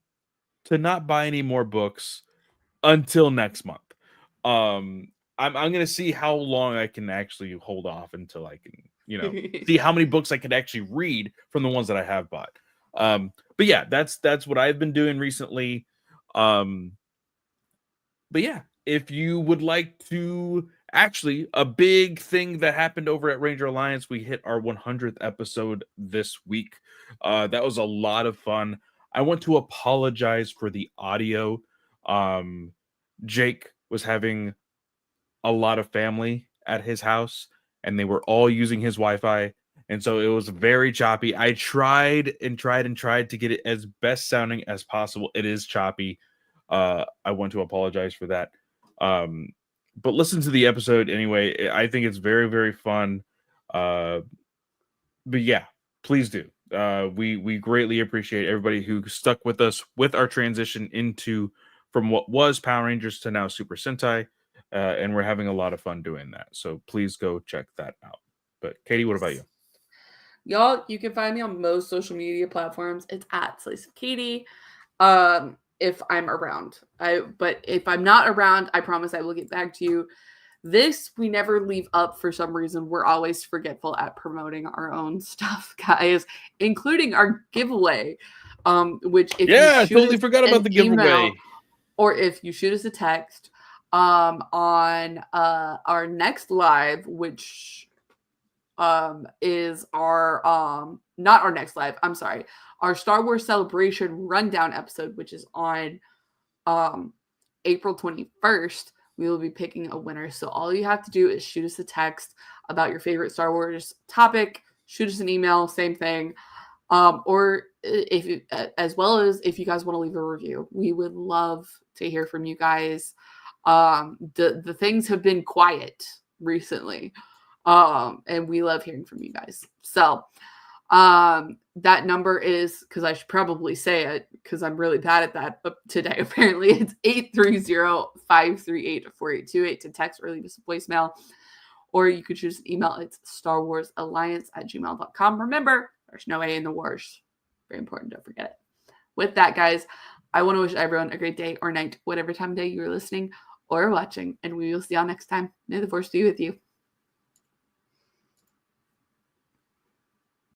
to not buy any more books until next month. Um, I'm gonna see how long I can actually hold off until I can, see how many books I can actually read from the ones that I have bought. But yeah, that's what I've been doing recently. Um, but yeah, if you would like to, actually, a big thing that happened over at Ranger Alliance, we hit our 100th episode this week. That was a lot of fun. I want to apologize for the audio. Um, Jake was having a lot of family at his house, and they were all using his Wi-Fi, and so it was very choppy. I tried and tried and tried to get it as best sounding as possible. It is choppy. I want to apologize for that. Um, but listen to the episode anyway. I think it's very, very fun. Uh, but yeah, please do. We greatly appreciate everybody who stuck with us with our transition into from what was Power Rangers to now Super Sentai, and we're having a lot of fun doing that. So please go check that out. But Katie, what about you? Y'all, you can find me on most social media platforms. It's at Slice of Katie. If I'm around. But if I'm not around, I promise I will get back to you. This we never leave up for some reason. We're always forgetful at promoting our own stuff, guys, including our giveaway. Which if you Yeah, I shoot totally us forgot about an the email giveaway. or if you shoot us a text on our next live, which is our not our next live, I'm sorry, our Star Wars Celebration rundown episode, which is on April 21st. We will be picking a winner. So all you have to do is shoot us a text about your favorite Star Wars topic, shoot us an email, same thing. Or if you, as well as if you guys want to leave a review, we would love to hear from you guys. The things have been quiet recently, and we love hearing from you guys. So that number is, because I should probably say it because I'm really bad at that, but today apparently it's 830-538-4828 to text or leave us a voicemail. Or you could choose an email. It's starwarsalliance@gmail.com. Remember, there's no A in the wars. Very important. Don't forget it. With that, guys, I want to wish everyone a great day or night, whatever time of day you're listening or watching. And we will see y'all next time. May the force be with you.